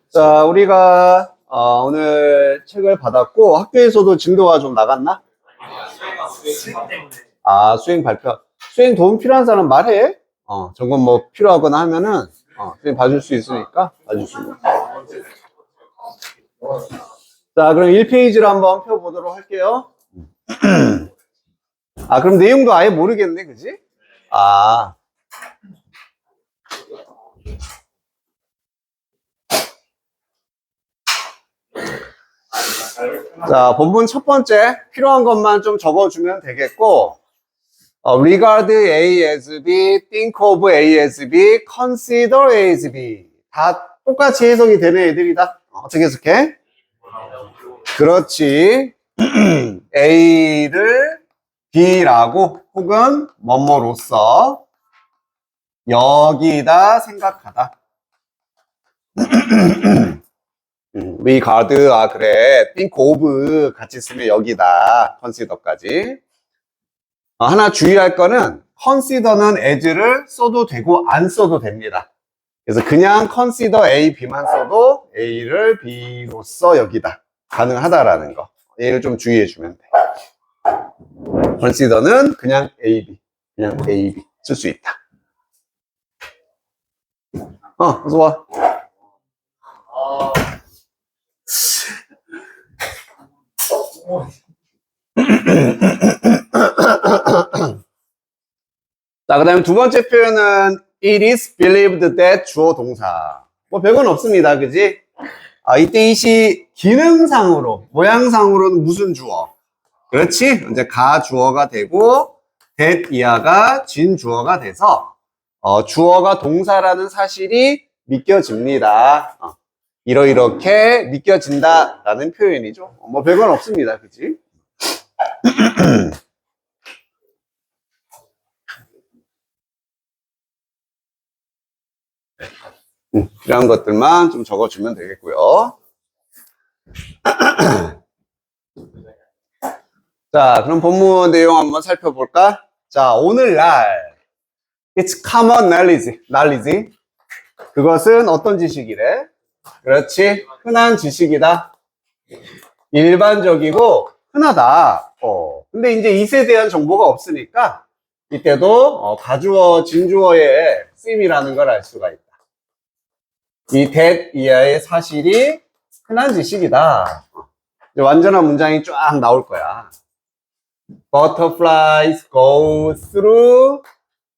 자, 우리가 오늘 책을 받았고 학교에서도 진도가 좀 나갔나? 아, 수행 발표. 수행 도움 필요한 사람 말해. 저건 뭐 필요하거나 하면은 수행 봐줄 수 있으니까 봐줄 수 있는. 자, 그럼 1페이지로 한번 펴보도록 할게요. 아, 그럼 내용도 아예 모르겠네, 그지? 아. 자, 본문 첫 번째 필요한 것만 좀 적어주면 되겠고, regard A as B, think of A as B, consider A as B. 다 똑같이 해석이 되는 애들이다. 어떻게 해석해? 그렇지. A를 B라고 혹은 뭐뭐로서 여기다 생각하다. regard, 그래. think of 같이 쓰면 여기다. consider까지. 하나 주의할 거는 consider는 as를 써도 되고 안 써도 됩니다. 그래서 그냥 consider A, B만 써도 A를 B로서 여기다. 가능하다라는 거. 얘를 좀 주의해 주면 돼. consider는 그냥 A, B. 그냥 A, B 쓸 수 있다. 어서 와. 자, 그 다음에 두 번째 표현은 it is believed that 주어 동사. 뭐 별건 없습니다. 그지? 이때 이시 기능상으로, 모양상으로는 무슨 주어? 그렇지? 이제 가 주어가 되고 that 이하가 진 주어가 돼서 주어가 동사라는 사실이 믿겨집니다. 이렇게 믿겨진다라는 표현이죠. 뭐 별건 없습니다. 그지? 필요한 것들만 좀 적어주면 되겠고요. 자, 그럼 본문 내용 한번 살펴볼까? 자, 오늘날 It's common knowledge. 그것은 어떤 지식이래? 그렇지, 흔한 지식이다. 일반적이고 흔하다. 근데 이제 이에 대한 정보가 없으니까 이때도 가주어, 진주어의 쓰임이라는 걸 알 수가 있다. 이 that 이하의 사실이 흔한 지식이다. 완전한 문장이 쫙 나올 거야. Butterflies go through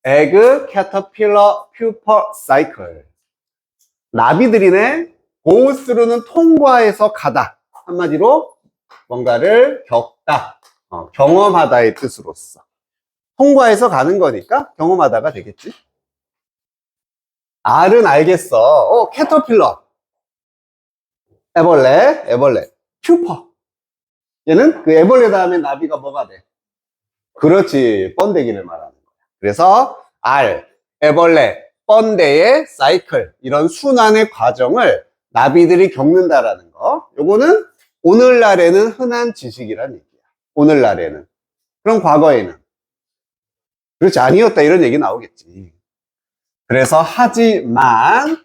egg, caterpillar, pupa cycle. 나비들이네. go through는 통과해서 가다. 한마디로 뭔가를 겪다, 경험하다의 뜻으로서. 통과해서 가는 거니까 경험하다가 되겠지. R은 알겠어. 캐터필러. 애벌레. 퓨퍼. 얘는 그 애벌레 다음에 나비가 뭐가 돼? 그렇지. 번데기를 말하는 거야. 그래서 R, 애벌레, 번데의 사이클. 이런 순환의 과정을 나비들이 겪는다라는 거. 요거는 오늘날에는 흔한 지식이란 얘기야. 오늘날에는. 그럼 과거에는? 그렇지. 아니었다. 이런 얘기 나오겠지. 그래서 하지만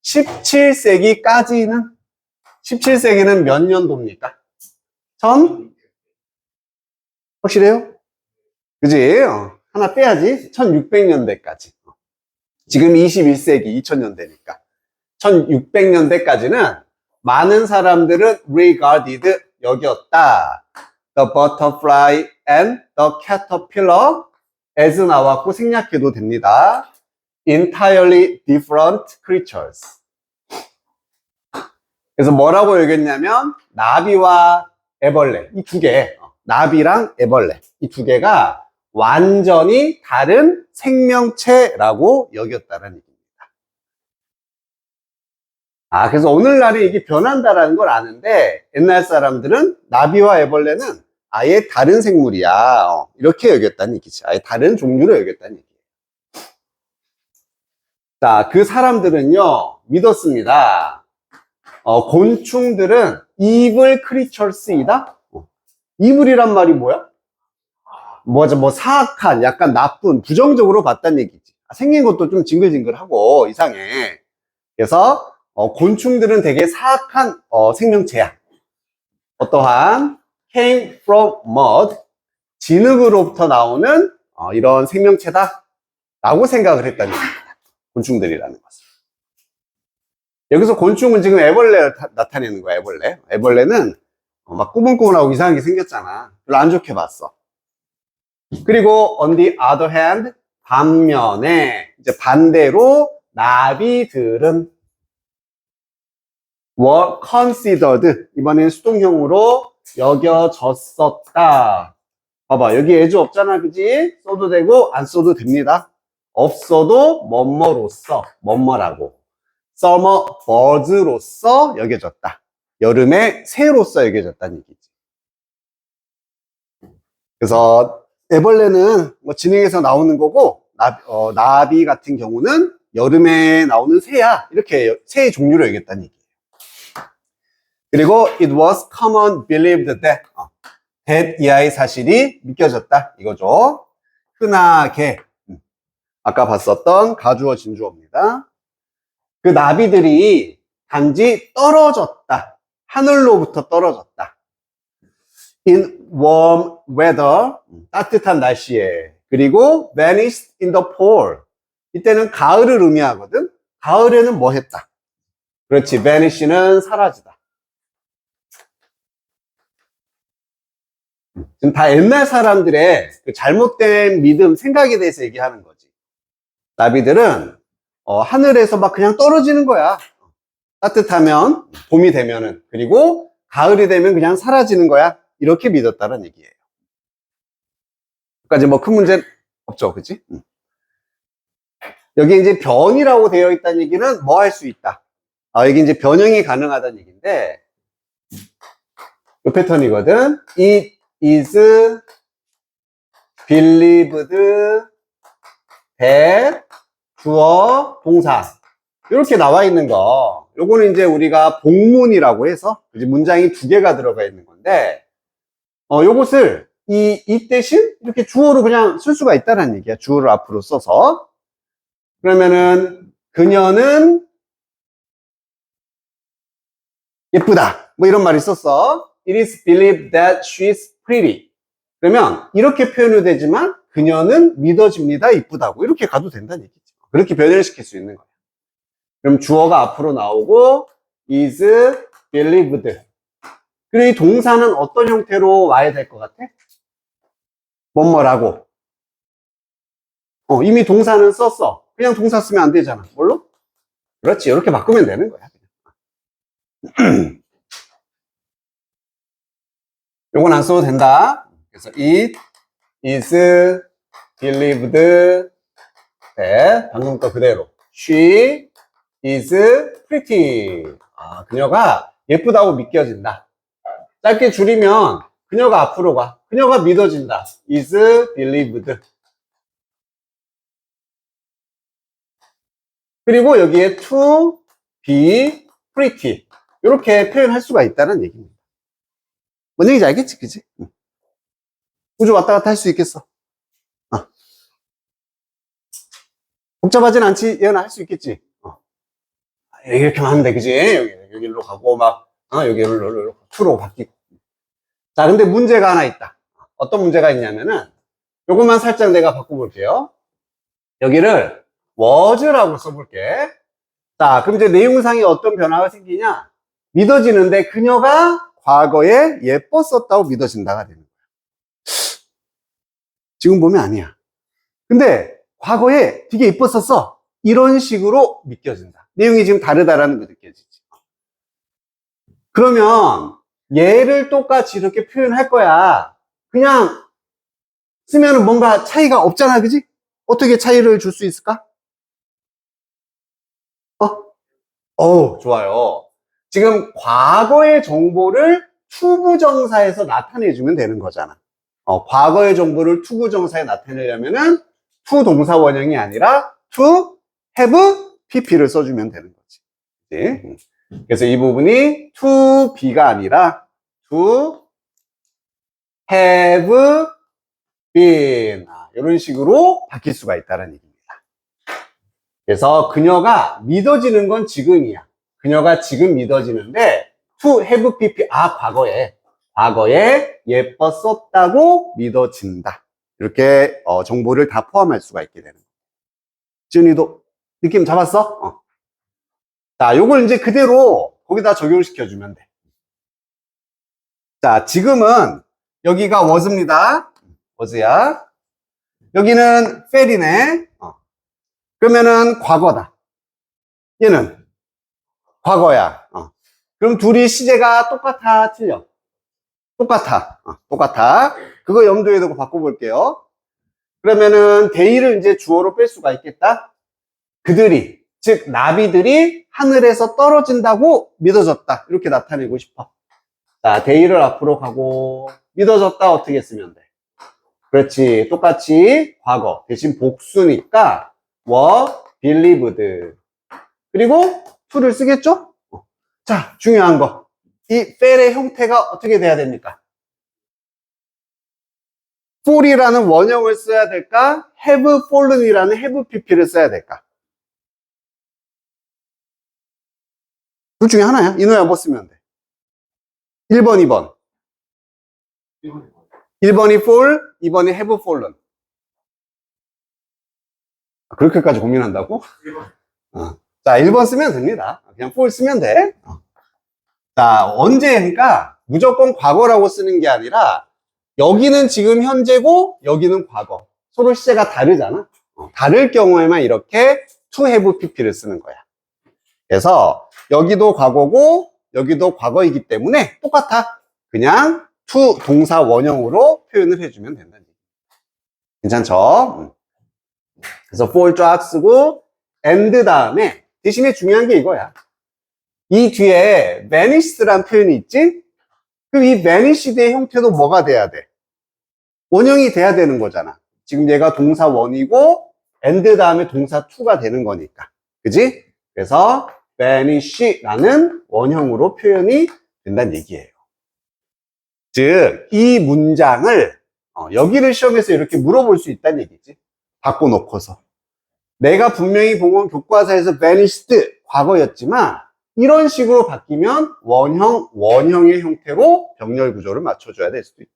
17세기까지는 17세기는 몇 년도입니까? 확실해요? 그지? 하나 빼야지. 1600년대까지. 지금 21세기 2000년대니까 1600년대까지는 많은 사람들은 regarded 여겼다. The butterfly and the caterpillar as 나왔고 생략해도 됩니다. entirely different creatures. 그래서 뭐라고 여겼냐면 나비와 애벌레 이 두 개, 나비랑 애벌레 이 두 개가 완전히 다른 생명체라고 여겼다는 얘기입니다. 그래서 오늘날에 이게 변한다라는 걸 아는데 옛날 사람들은 나비와 애벌레는 아예 다른 생물이야. 이렇게 여겼다는 얘기지. 아예 다른 종류로 여겼다는 얘기예요. 자, 그 사람들은요, 믿었습니다. 곤충들은 evil creatures이다? evil이란 말이 뭐야? 뭐 사악한, 약간 나쁜, 부정적으로 봤다는 얘기지. 생긴 것도 좀 징글징글하고 이상해. 그래서 곤충들은 되게 사악한 생명체야. 어떠한 came from mud, 진흙으로부터 나오는 이런 생명체다 라고 생각을 했다는 겁니다. 곤충들이라는 것을. 여기서 곤충은 지금 애벌레를 나타내는 거야. 애벌레는 막 꾸물꾸물하고 이상하게 생겼잖아. 별로 안 좋게 봤어. 그리고 on the other hand, 반면에 이제 반대로 나비들은 were considered, 이번엔 수동형으로 여겨졌었다. 봐봐, 여기 애주 없잖아, 그지? 써도 되고 안 써도 됩니다. 없어도 뭐뭐로서, 뭐뭐라고. summer birds로서 여겨졌다. 여름의 새로서 여겨졌다는 얘기지. 그래서 애벌레는 뭐 진흙에서 나오는 거고, 나비 같은 경우는 여름에 나오는 새야. 이렇게 새의 종류로 여겼다는 얘기예요. 그리고 it was common believed that 이하의 사실이 믿겨졌다 이거죠. 흔하게 아까 봤었던 가주어 진주어입니다. 그 나비들이 단지 떨어졌다. 하늘로부터 떨어졌다. in warm weather, 따뜻한 날씨에. 그리고 vanished in the fall. 이때는 가을을 의미하거든. 가을에는 뭐 했다? 그렇지, vanish는 사라지다. 지금 다 옛날 사람들의 그 잘못된 믿음, 생각에 대해서 얘기하는 거지. 나비들은 하늘에서 막 그냥 떨어지는 거야. 따뜻하면, 봄이 되면은. 그리고 가을이 되면 그냥 사라지는 거야. 이렇게 믿었다는 얘기예요. 여기까지 뭐 큰 문제는 없죠, 그치? 여기 이제 변이라고 되어 있다는 얘기는 뭐 할 수 있다. 여기 이제 변형이 가능하다는 얘기인데, 이 패턴이거든. It is believed that 주어, 동사. 이렇게 나와 있는 거. 요거는 이제 우리가 복문이라고 해서 이제 문장이 두 개가 들어가 있는 건데, 요것을 이 대신 이렇게 주어로 그냥 쓸 수가 있다는 얘기야. 주어를 앞으로 써서. 그러면은 그녀는 예쁘다. 뭐 이런 말이 있었어. It is believed that she is pretty. 그러면 이렇게 표현이 되지만 그녀는 믿어집니다. 이쁘다고. 이렇게 가도 된다는 얘기죠. 그렇게 변형을 시킬 수 있는 거야. 그럼 주어가 앞으로 나오고 is believed. 그리고 이 동사는 어떤 형태로 와야 될 것 같아? 뭐뭐라고. 이미 동사는 썼어. 그냥 동사 쓰면 안 되잖아. 뭘로? 그렇지. 이렇게 바꾸면 되는 거야. 요건 안 써도 된다. 그래서 it is believed that, 방금 거 그대로. She is pretty. 그녀가 예쁘다고 믿겨진다. 짧게 줄이면 그녀가 앞으로 가. 그녀가 믿어진다. is believed. 그리고 여기에 to be pretty. 이렇게 표현할 수가 있다는 얘기입니다. 뭔 얘기인지 알겠지? 그치? 우주 왔다 갔다 할 수 있겠어. 복잡하진 않지? 예언아, 할 수 있겠지? 이렇게만 하면 돼, 그지? 여기로 가고, 여기로 to로 바뀌고. 자, 근데 문제가 하나 있다. 어떤 문제가 있냐면은, 요것만 살짝 내가 바꿔볼게요. 여기를 was라고 써볼게. 자, 그럼 이제 내용상에 어떤 변화가 생기냐? 믿어지는데 그녀가 과거에 예뻤었다고 믿어진다가 되는 거야. 지금 보면 아니야. 근데 과거에 되게 예뻤었어. 이런 식으로 믿겨진다. 내용이 지금 다르다라는 거 느껴지지. 그러면 얘를 똑같이 이렇게 표현할 거야. 그냥 쓰면은 뭔가 차이가 없잖아, 그지? 어떻게 차이를 줄 수 있을까? 좋아요. 지금 과거의 정보를 투부정사에서 나타내주면 되는 거잖아. 과거의 정보를 투부정사에 나타내려면은 to 동사 원형이 아니라 to have pp를 써주면 되는 거지. 네. 그래서 이 부분이 to be가 아니라 to have been. 이런 식으로 바뀔 수가 있다는 얘기입니다. 그래서 그녀가 믿어지는 건 지금이야. 그녀가 지금 믿어지는데 to have pp 과거에 예뻤었다고 믿어진다. 이렇게 정보를 다 포함할 수가 있게 되는 거예요. 지은이도 느낌 잡았어? 자, 요걸 이제 그대로 거기다 적용시켜주면 돼. 자, 지금은 여기가 was입니다. was야. 여기는 fell이네. 그러면은 과거다. 얘는 과거야. 그럼 둘이 시제가 똑같아, 틀려? 똑같아. 똑같아. 그거 염두에 두고 바꿔볼게요. 그러면은 데이를 이제 주어로 뺄 수가 있겠다. 그들이, 즉 나비들이 하늘에서 떨어진다고 믿어졌다. 이렇게 나타내고 싶어. 자, 데이를 앞으로 가고 믿어졌다 어떻게 쓰면 돼? 그렇지. 똑같이 과거 대신 복수니까 were believed. 그리고 to를 쓰겠죠? 자, 중요한 거. 이 fell의 형태가 어떻게 돼야 됩니까? fall이라는 원형을 써야 될까? have fallen이라는 have pp를 써야 될까? 둘 중에 하나야. 이노야 뭐 쓰면 돼? 1번, 2번. 1번이 fall, 2번이 have fallen. 그렇게까지 고민한다고? 1번. 자, 1번 쓰면 됩니다. 그냥 fall 쓰면 돼. 자, 언제, 그러니까 무조건 과거라고 쓰는 게 아니라 여기는 지금 현재고 여기는 과거. 서로 시제가 다르잖아. 다를 경우에만 이렇게 to have pp를 쓰는 거야. 그래서 여기도 과거고 여기도 과거이기 때문에 똑같아. 그냥 to 동사 원형으로 표현을 해주면 된다는 얘기. 괜찮죠? 그래서 fall 쫙 쓰고 and 다음에 대신에 중요한 게 이거야. 이 뒤에 vanished란 표현이 있지? 그럼 이 vanished의 형태도 뭐가 돼야 돼? 원형이 돼야 되는 거잖아. 지금 얘가 동사 원이고 and 다음에 동사 to가 되는 거니까. 그지? 그래서 vanish라는 원형으로 표현이 된다는 얘기예요. 즉, 이 문장을 여기를 시험에서 이렇게 물어볼 수 있다는 얘기지. 바꿔놓고서. 내가 분명히 본 건 교과서에서 vanished 과거였지만 이런 식으로 바뀌면 원형의 형태로 병렬 구조를 맞춰줘야 될 수도 있다.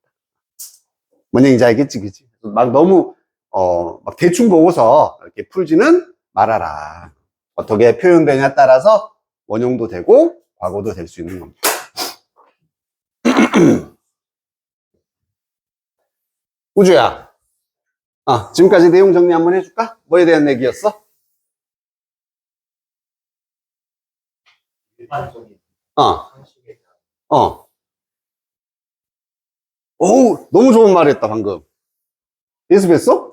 뭔 얘기인지 알겠지, 그치? 막 너무, 막 대충 보고서 이렇게 풀지는 말아라. 어떻게 표현되냐에 따라서 원형도 되고, 과거도 될 수 있는 겁니다. 우주야. 지금까지 내용 정리 한번 해줄까? 뭐에 대한 얘기였어? 일반적인 상식에 어. 오, 너무 좋은 말 했다, 방금. 예습했어?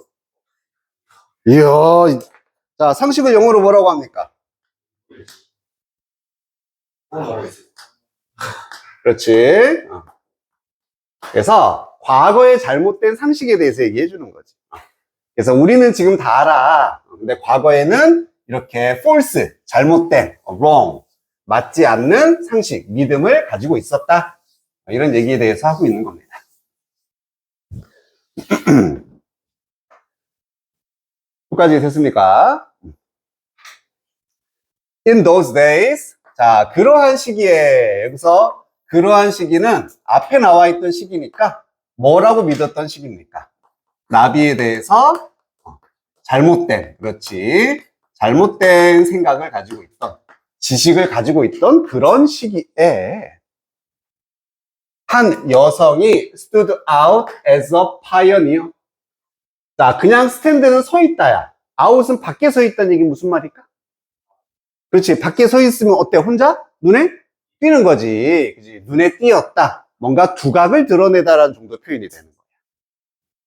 이야. 자, 상식을 영어로 뭐라고 합니까? 그렇지. 그래서 과거의 잘못된 상식에 대해서 얘기해 주는 거지. 그래서 우리는 지금 다 알아. 근데 과거에는 이렇게 false, 잘못된, wrong, 맞지 않는 상식, 믿음을 가지고 있었다. 이런 얘기에 대해서 하고 있는 겁니다. 여기까지 됐습니까? In those days. 자, 그러한 시기에, 여기서 그러한 시기는 앞에 나와 있던 시기니까 뭐라고 믿었던 시기입니까? 나비에 대해서 잘못된, 그렇지. 잘못된 생각을 가지고 있던, 지식을 가지고 있던 그런 시기에 한 여성이 stood out as a pioneer. 자, 그냥 스탠드는 서 있다야. out은 밖에 서 있다는 얘기 무슨 말일까? 그렇지. 밖에 서 있으면 어때? 혼자? 눈에 띄는 거지. 그치? 눈에 띄었다. 뭔가 두각을 드러내다라는 정도 표현이 되는 거야.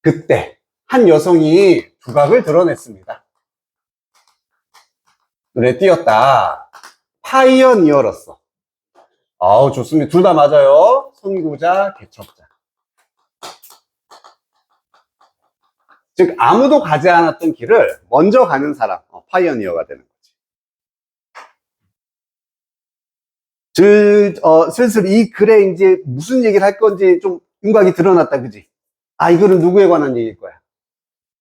그때 한 여성이 두각을 드러냈습니다. 눈에 띄었다. 파이어니어로서. 아우, 좋습니다. 둘 다 맞아요. 선구자, 개척자. 즉, 아무도 가지 않았던 길을 먼저 가는 사람, 파이어니어가 되는 거지. 슬슬 이 글에 이제 무슨 얘기를 할 건지 좀 윤곽이 드러났다, 그지? 이 글은 누구에 관한 얘기일 거야?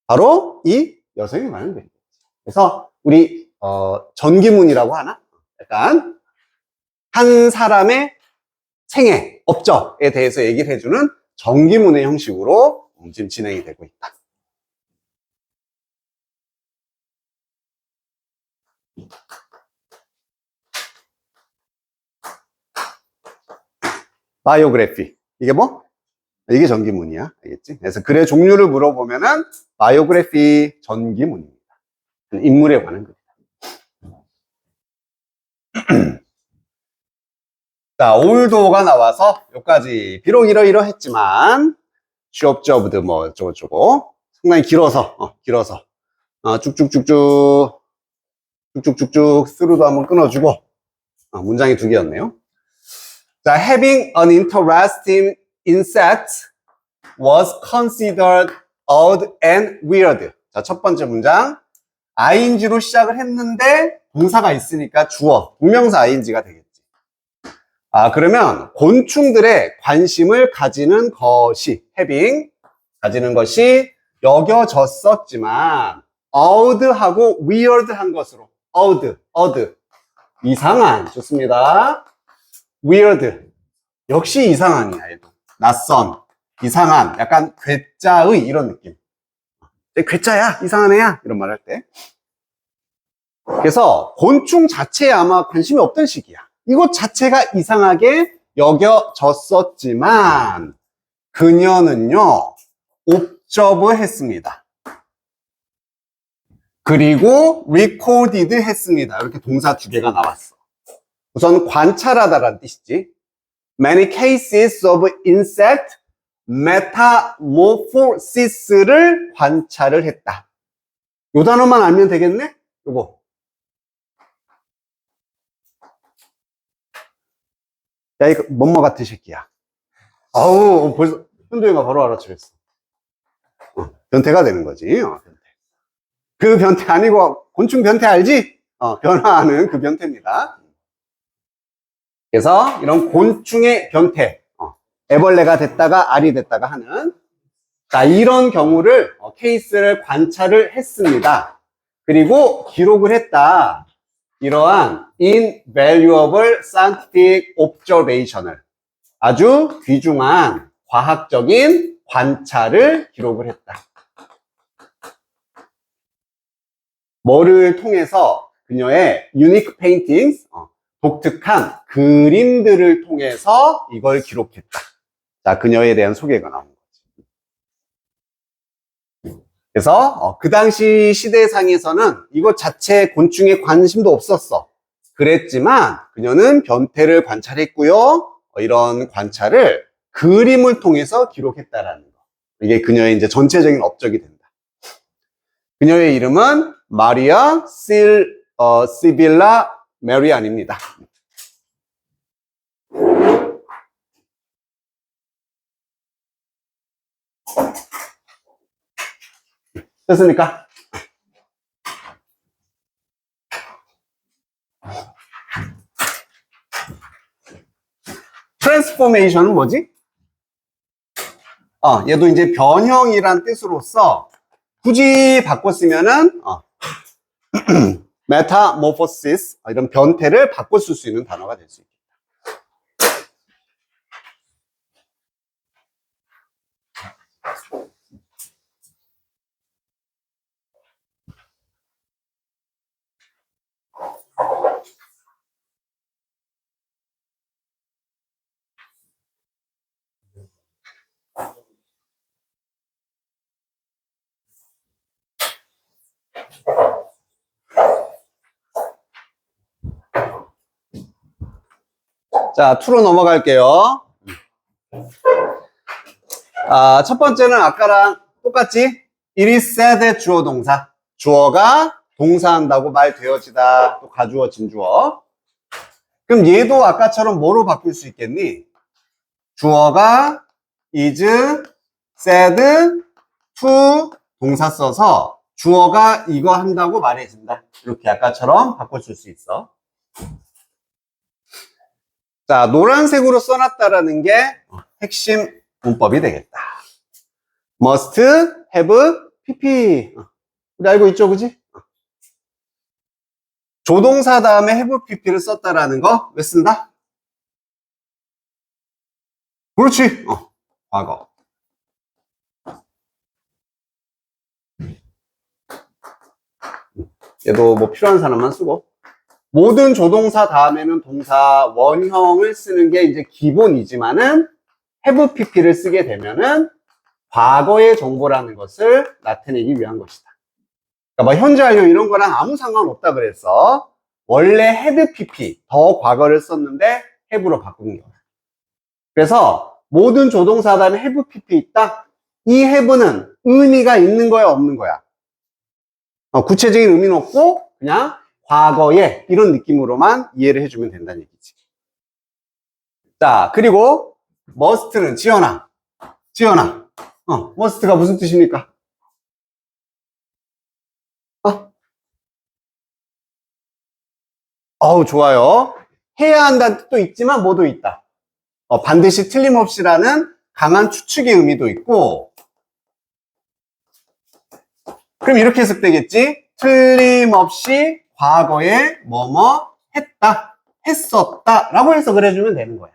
바로 이 여성에 관한 얘기. 그래서 우리 전기문이라고 하나? 약간 한 사람의 생애, 업적에 대해서 얘기를 해주는 정기문의 형식으로 지금 진행이 되고 있다. 바이오그래피. 이게 뭐? 이게 전기문이야. 알겠지? 그래서 글의 종류를 물어보면은 바이오그래피 전기문입니다. 인물에 관한 글. 자, 올도가 나와서 여기까지 비록 이러이러했지만 취업저브드 뭐 어쩌고저쩌고 상당히 길어서 쭉쭉쭉쭉 스루도 한번 끊어주고 문장이 두 개였네요. 자, having an interesting insect was considered odd and weird. 자, 첫 번째 문장 ing로 시작을 했는데 동사가 있으니까 주어, 동명사 ing가 되겠지. 그러면 곤충들의 관심을 가지는 것이 having, 가지는 것이 여겨졌었지만 odd하고 weird한 것으로 odd, 이상한. 좋습니다. weird, 역시 이상한이야. 얘도 낯선, 이상한, 약간 괴짜의 이런 느낌. 괴짜야, 이상한 애야, 이런 말 할 때. 그래서 곤충 자체에 아마 관심이 없던 시기야. 이것 자체가 이상하게 여겨졌었지만 그녀는요 옵저브 했습니다. 그리고 recorded 했습니다. 이렇게 동사 두 개가 나왔어. 우선 관찰하다라는 뜻이지. Many cases of insect metamorphosis를 관찰을 했다. 요 단어만 알면 되겠네? 요거. 야, 이거 뭐뭐 같은 새끼야. 아우, 벌써 현도이가 바로 알아차렸어. 변태가 되는 거지. 변태. 그 변태 아니고 곤충 변태 알지? 변화하는 그 변태입니다. 그래서 이런 곤충의 변태, 애벌레가 됐다가 알이 됐다가 하는, 자, 이런 경우를 케이스를 관찰을 했습니다. 그리고 기록을 했다. 이러한 invaluable scientific observation을, 아주 귀중한 과학적인 관찰을 기록을 했다. 뭐를 통해서? 그녀의 unique paintings, 독특한 그림들을 통해서 이걸 기록했다. 자, 그녀에 대한 소개가 나온 거지. 그래서 그 당시 시대상에서는 이것 자체 곤충에 관심도 없었어. 그랬지만 그녀는 변태를 관찰했고요. 이런 관찰을 그림을 통해서 기록했다라는 거. 이게 그녀의 이제 전체적인 업적이 된다. 그녀의 이름은 마리아 시빌라 메리안입니다. 됐습니까? 트랜스포메이션은 뭐지? 얘도 이제 변형이란 뜻으로서 굳이 바꿨으면은 메타모포시스, 이런 변태를 바꿔 쓸 수 있는 단어가 될 수 있겠다. 자, 2로 넘어갈게요. 첫 번째는 아까랑 똑같지? It is said 주어 동사. 주어가 동사한다고 말되어지다. 또 가주어, 진주어. 그럼 얘도 아까처럼 뭐로 바꿀 수 있겠니? 주어가 is said to 동사 써서 주어가 이거 한다고 말해준다. 이렇게 아까처럼 바꿔줄 수 있어. 자, 노란색으로 써놨다라는 게 핵심 문법이 되겠다. must have pp. 우리 알고 있죠, 그지? 조동사 다음에 have pp를 썼다라는 거 왜 쓴다? 그렇지. 과거. 얘도 뭐 필요한 사람만 쓰고. 모든 조동사 다음에는 동사 원형을 쓰는 게 이제 기본이지만은 have pp를 쓰게 되면은 과거의 정보라는 것을 나타내기 위한 것이다. 그러니까 뭐 현재 완료 이런 거랑 아무 상관없다 그랬어. 원래 had pp 더 과거를 썼는데 have로 바꾼 거야. 그래서 모든 조동사 다음에 have pp 있다. 이 have는 의미가 있는 거야, 없는 거야? 구체적인 의미는 없고 그냥 과거에 이런 느낌으로만 이해를 해주면 된다는 얘기지. 자, 그리고 must는 지연아, must가 무슨 뜻입니까? 어우, 좋아요. 해야 한다는 뜻도 있지만 뭐도 있다. 반드시 틀림없이라는 강한 추측의 의미도 있고, 그럼 이렇게 해석되겠지? 틀림없이 과거에 뭐뭐 했다, 했었다 라고 해석을 해주면 되는 거야.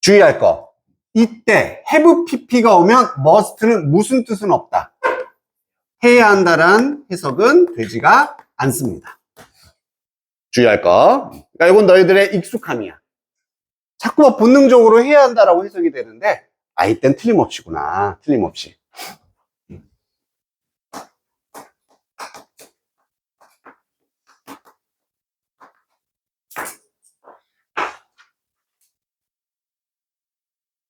주의할 거. 이때 have pp가 오면 must는 무슨 뜻은 없다. 해야 한다라는 해석은 되지가 않습니다. 주의할 거. 그러니까 이건 너희들의 익숙함이야. 자꾸 막 본능적으로 해야 한다라고 해석이 되는데, 이땐 틀림없이구나. 틀림없이.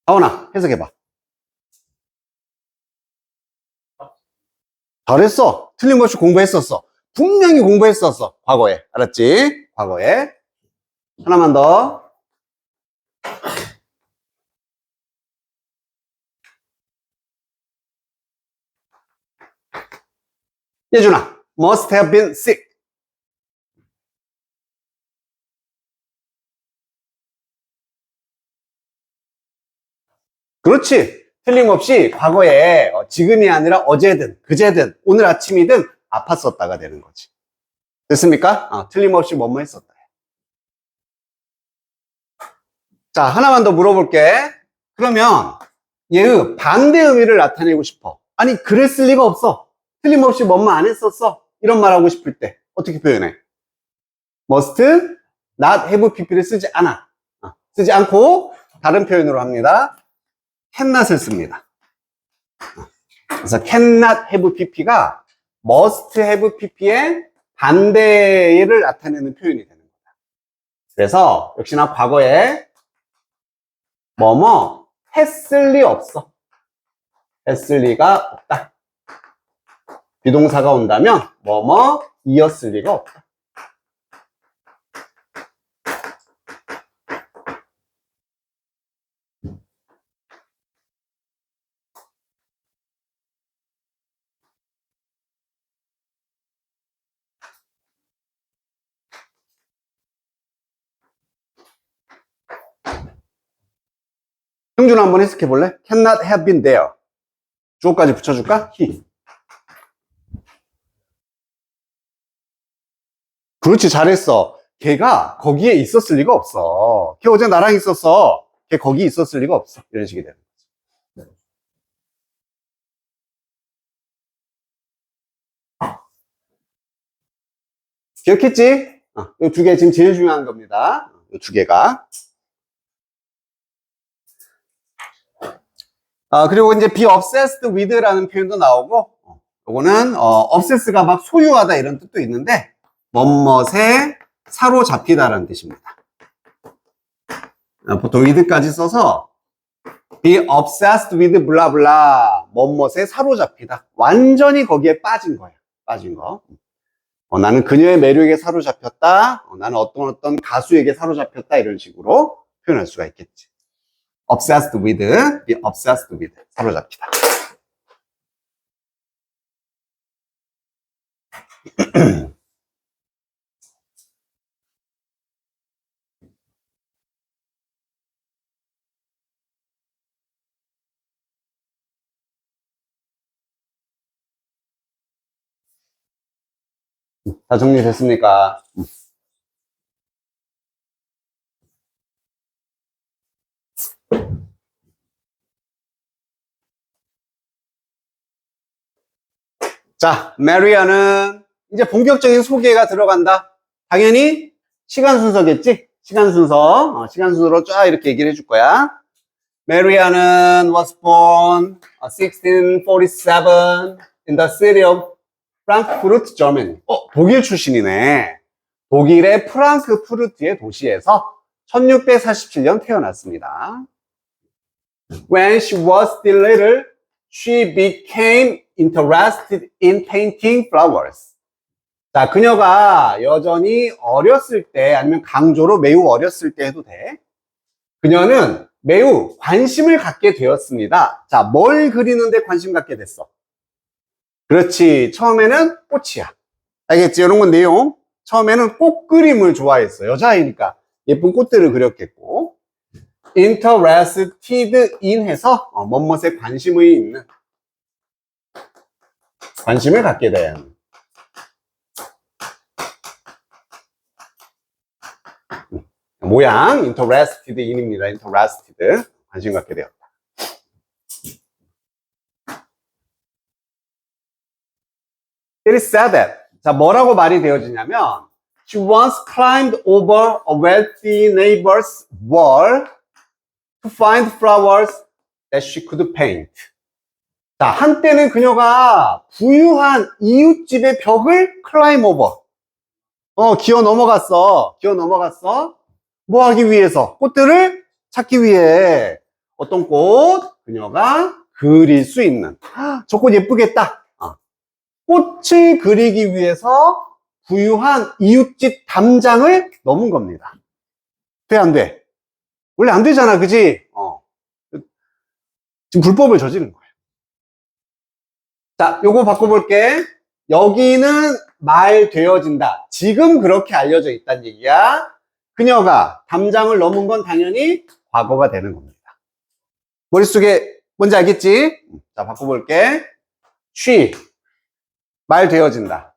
하원아, 해석해봐. 잘했어. 틀림없이 공부했었어. 분명히 공부했었어. 과거에. 알았지? 과거에. 하나만 더. 예준아, must have been sick. 그렇지. 틀림없이 과거에 지금이 아니라 어제든 그제든 오늘 아침이든 아팠었다가 되는 거지. 됐습니까? 틀림없이 뭐뭐 했었다. 자, 하나만 더 물어볼게. 그러면 얘의 반대 의미를 나타내고 싶어. 아니, 그랬을 리가 없어. 틀림없이 뭐뭐 안 했었어. 이런 말 하고 싶을 때 어떻게 표현해? must not have pp를 쓰지 않아. 쓰지 않고 다른 표현으로 합니다. cannot을 씁니다. 그래서 cannot have pp가 must have pp의 반대를 나타내는 표현이 되는 거다. 그래서 역시나 과거에 뭐뭐 했을 리 없어. 했을 리가 없다. 비동사가 온다면 뭐뭐 이었을 리가 없다. 형준 한번 해석해 볼래? cannot have been there. 주어까지 붙여줄까? he. 그렇지, 잘했어. 걔가 거기에 있었을 리가 없어. 걔 어제 나랑 있었어. 걔 거기 있었을 리가 없어. 이런 식이 되는 거지. 기억했지? 이 두 개 지금 제일 중요한 겁니다. 이 두 개가. 그리고 이제 be obsessed with라는 표현도 나오고, 요거는 obsess가 막 소유하다 이런 뜻도 있는데, 뭐뭇에 사로잡히다라는 뜻입니다. 보통 with까지 써서 be obsessed with blah blah 뭐뭇에 사로잡히다. 완전히 거기에 빠진 거야. 빠진 거. 나는 그녀의 매력에 사로잡혔다. 나는 어떤 가수에게 사로잡혔다. 이런 식으로 표현할 수가 있겠지. obsessed with, be obsessed with, 사로잡히다. 다 정리됐습니까? 자, 메리아는 이제 본격적인 소개가 들어간다. 당연히 시간 순서겠지? 시간 순서. 시간 순서로 쫙 이렇게 얘기를 해줄 거야. 메리아는 was born 1647 in the city of Frankfurt, Germany. 독일 출신이네. 독일의 프랑크푸르트의 도시에서 1647년 태어났습니다. When she was still little, she became interested in painting flowers. 자, 그녀가 여전히 어렸을 때, 아니면 강조로 매우 어렸을 때 해도 돼. 그녀는 매우 관심을 갖게 되었습니다. 자, 뭘 그리는데 관심 갖게 됐어? 그렇지. 처음에는 꽃이야. 알겠지? 이런 건 내용. 처음에는 꽃 그림을 좋아했어. 여자아이니까 예쁜 꽃들을 그렸겠고. interested in 해서 뭐뭇에 관심이 있는, 관심을 갖게 된. 모양 interested in입니다. interested, 관심 갖게 되었다. It is said that, 자, 뭐라고 말이 되어지냐면 she once climbed over a wealthy neighbor's wall to find flowers that she could paint. 자, 한때는 그녀가 부유한 이웃집의 벽을 climb over, 기어 넘어갔어. 뭐 하기 위해서? 꽃들을 찾기 위해. 어떤 꽃? 그녀가 그릴 수 있는. 저 꽃 예쁘겠다. 꽃을 그리기 위해서 부유한 이웃집 담장을 넘은 겁니다. 돼, 안 돼? 원래 안 되잖아, 그지? 지금 불법을 저지른 거예요. 자, 요거 바꿔볼게. 여기는 말 되어진다. 지금 그렇게 알려져 있다는 얘기야. 그녀가 담장을 넘은 건 당연히 과거가 되는 겁니다. 머릿속에 뭔지 알겠지? 자, 바꿔볼게. she, 말 되어진다.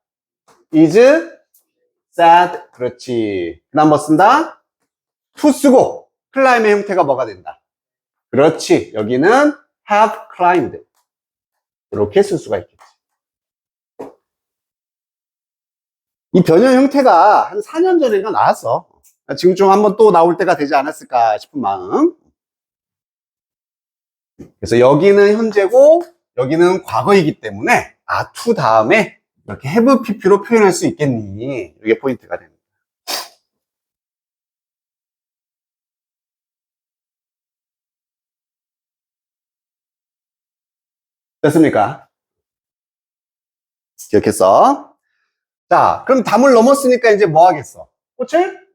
is said, 그렇지. 그 다음 뭐 쓴다? to 쓰고 climb의 형태가 뭐가 된다? 그렇지. 여기는 have climbed. 이렇게 쓸 수가 있겠지. 이 변형 형태가 한 4년 전인가 나왔어. 지금 좀 한번 또 나올 때가 되지 않았을까 싶은 마음. 그래서 여기는 현재고 여기는 과거이기 때문에 to 다음에 이렇게 have pp로 표현할 수 있겠니? 이게 포인트가 됩니다. 됐습니까? 기억했어? 자, 그럼 담을 넘었으니까 이제 뭐 하겠어? 꽃을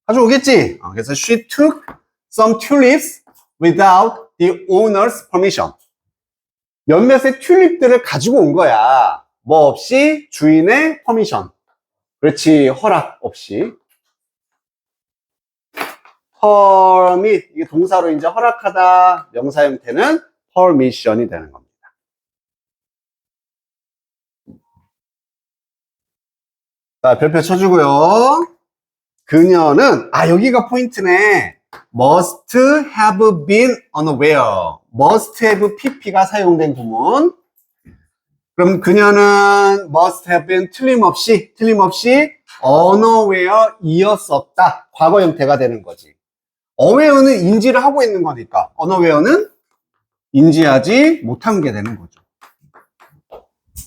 가져오겠지? 그래서 she took some tulips without the owner's permission. 몇몇의 튤립들을 가지고 온 거야. 뭐 없이? 주인의 퍼미션. 그렇지, 허락 없이. permit, 이게 동사로 이제 허락하다, 명사 형태는 permission이 되는 겁니다. 자, 별표 쳐주고요. 그녀는, 여기가 포인트네. must have been unaware. must have pp가 사용된 구문. 그럼 그녀는 must have been 틀림없이 unaware 이었었다. 과거 형태가 되는 거지. aware는 인지를 하고 있는 거니까 unaware는 인지하지 못한 게 되는 거죠.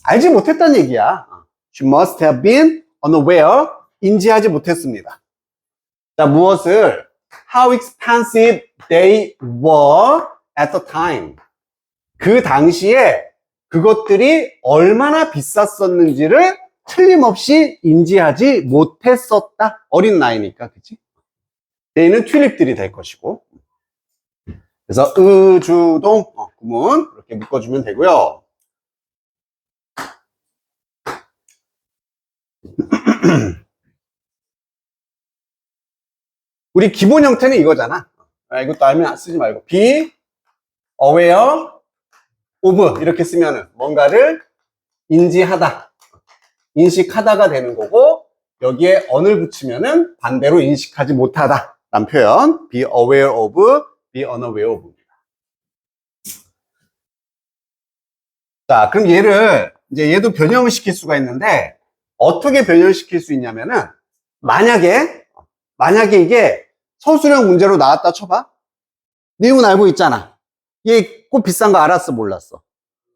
알지 못했다는 얘기야. She must have been unaware, 인지하지 못했습니다. 자, 무엇을? How expensive they were at the time. 그 당시에 그것들이 얼마나 비쌌었는지를 틀림없이 인지하지 못했었다. 어린 나이니까, 그치? they는 튤립들이 될 것이고. 그래서 주동, 구문 이렇게 묶어주면 되고요. 우리 기본 형태는 이거잖아. 이것도 알면 쓰지 말고 be aware of 이렇게 쓰면은 뭔가를 인지하다, 인식하다가 되는 거고, 여기에 on을 붙이면은 반대로 인식하지 못하다 라는 표현. be aware of, be unaware of입니다. 자, 그럼 얘를 이제 얘도 변형을 시킬 수가 있는데, 어떻게 변형시킬 수 있냐면은, 만약에 이게 서술형 문제로 나왔다 쳐봐. 내용은 알고 있잖아. 얘 꼭 비싼 거 알았어, 몰랐어?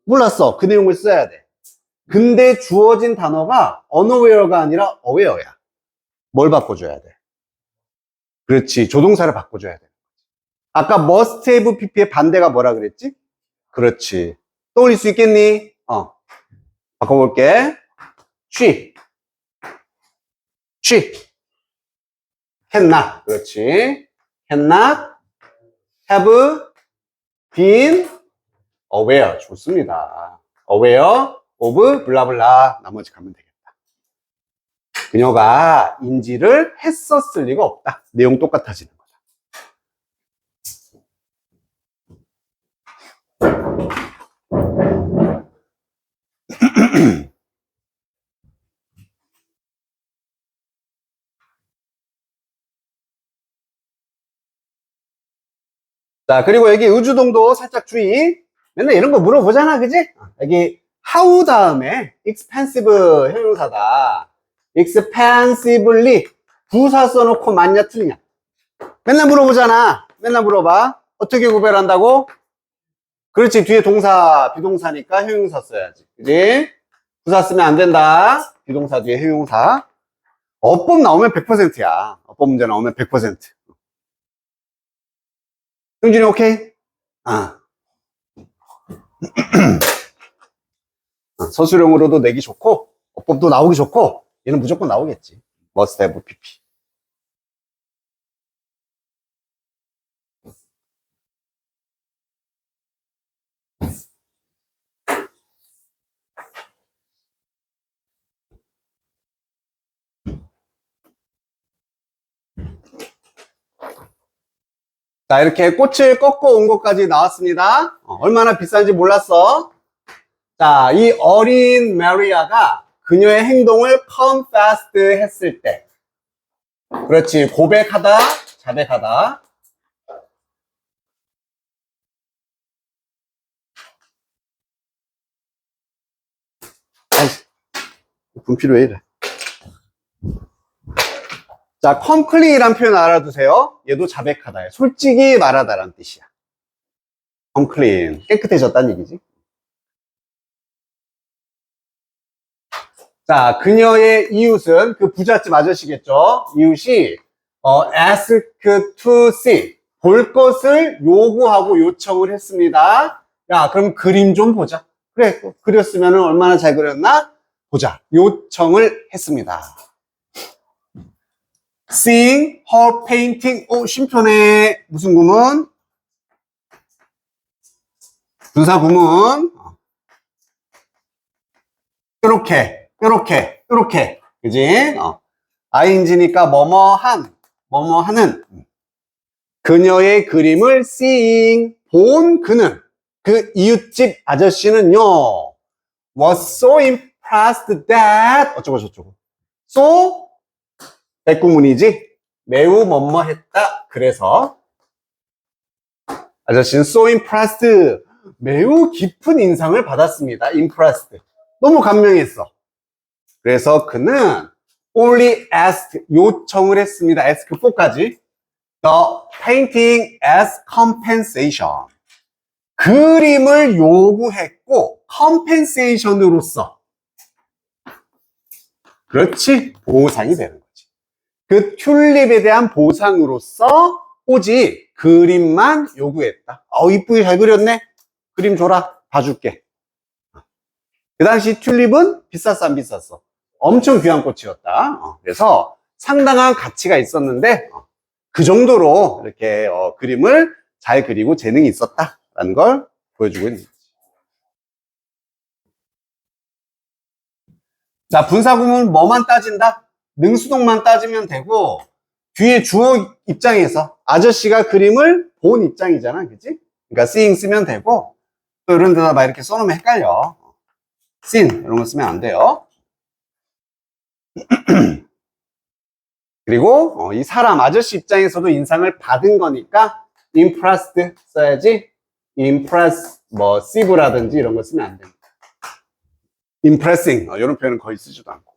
몰랐어. 그 내용을 써야 돼. 근데 주어진 단어가 unaware가 아니라 aware야. 뭘 바꿔줘야 돼? 그렇지. 조동사를 바꿔줘야 돼. 아까 must have pp의 반대가 뭐라 그랬지? 그렇지. 떠올릴 수 있겠니? 바꿔볼게. she cannot. 그렇지. cannot have been aware. 좋습니다. aware of 블라블라. 나머지 가면 되겠다. 그녀가 인지를 했었을 리가 없다. 내용 똑같아지는 거다. 자, 그리고 여기 의주동도 살짝 주의. 맨날 이런 거 물어보잖아, 그지? 여기 how 다음에 expensive 형용사다. expensively 부사 써놓고 맞냐 틀리냐. 맨날 물어보잖아. 맨날 물어봐. 어떻게 구별한다고? 그렇지. 뒤에 동사, 비동사니까 형용사 써야지. 그지? 부사 쓰면 안 된다. 비동사 뒤에 형용사. 어법 나오면 100%야. 어법 문제 나오면 100%. 승준이 오케이? 서술형으로도 내기 좋고, 어법도 나오기 좋고, 얘는 무조건 나오겠지. must have pp. 자, 이렇게 꽃을 꺾어 온 것까지 나왔습니다. 얼마나 비싼지 몰랐어. 자, 이 어린 마리아가 그녀의 행동을 confessed 했을 때. 그렇지. 고백하다, 자백하다. 분필 왜 이래? 자, come clean이란 표현 알아두세요. 얘도 자백하다. 솔직히 말하다라는 뜻이야. come clean. 깨끗해졌다는 얘기지. 자, 그녀의 이웃은 그 부잣집 아저씨겠죠. 이웃이 ask to see. 볼 것을 요구하고 요청을 했습니다. 야, 그럼 그림 좀 보자. 그래, 그렸으면 얼마나 잘 그렸나? 보자. 요청을 했습니다. Seeing her painting. 쉼표네. 무슨 구문? 분사 구문. 요렇게. 그지? ing니까 뭐뭐하는. 그녀의 그림을 seeing, 본 그는, 그 이웃집 아저씨는요, was so impressed that, 어쩌고저쩌고. so, 백구문이지? 매우 뭐뭐했다. 그래서, 아저씨는 so impressed, 매우 깊은 인상을 받았습니다. impressed. 너무 감명했어. 그래서 그는 only asked, 요청을 했습니다. ask for까지. The painting as compensation. 그림을 요구했고 compensation으로서. 그렇지. 보상이 되는 거지. 그 튤립에 대한 보상으로서 오직 그림만 요구했다. 이쁘게 잘 그렸네. 그림 줘라. 봐줄게. 그 당시 튤립은 비쌌어, 안 비쌌어? 엄청 귀한 꽃이었다. 그래서 상당한 가치가 있었는데 그 정도로 이렇게 그림을 잘 그리고 재능이 있었다라는 걸 보여주고 있는 거지. 자, 분사구문 뭐만 따진다? 능수동만 따지면 되고 뒤에 주어 입장에서 아저씨가 그림을 본 입장이잖아, 그치? 그러니까 seeing 쓰면 되고 또 이런 데다 막 이렇게 써놓으면 헷갈려. seen 이런 거 쓰면 안 돼요. 그리고 이 사람 아저씨 입장에서도 인상을 받은 거니까 impressed 써야지. impressive라든지 이런 거 쓰면 안 됩니다. impressing. 이런 표현은 거의 쓰지도 않고.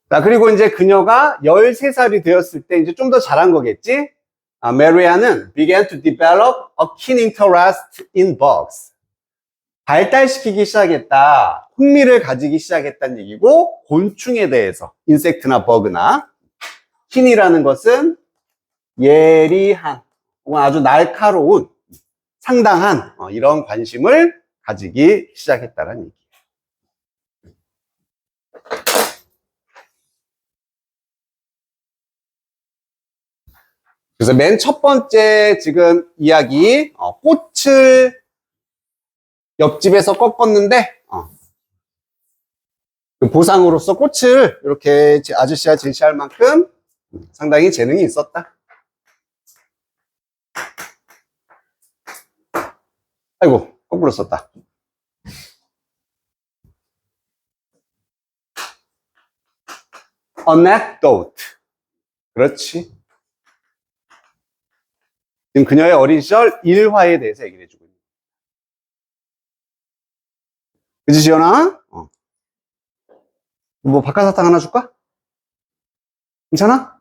자, 그리고 이제 그녀가 13살이 되었을 때 이제 좀 더 잘한 거겠지? Maria는 began to develop a keen interest in bugs. 발달시키기 시작했다. 흥미를 가지기 시작했다는 얘기고, 곤충에 대해서, 인섹트나 버그나, keen이라는 것은 예리한, 혹은 아주 날카로운, 상당한 이런 관심을 가지기 시작했다는 얘기. 그래서 맨 첫 번째 지금 이야기, 꽃을 옆집에서 꺾었는데, 그 보상으로서 꽃을 이렇게 아저씨가 제시할 만큼 상당히 재능이 있었다. 아이고, 거꾸로 썼다. Anecdote. 그렇지. 지금 그녀의 어린 시절 일화에 대해서 얘기를 해주고 있는. 그치, 지연아? 뭐 박하사탕 하나 줄까? 괜찮아?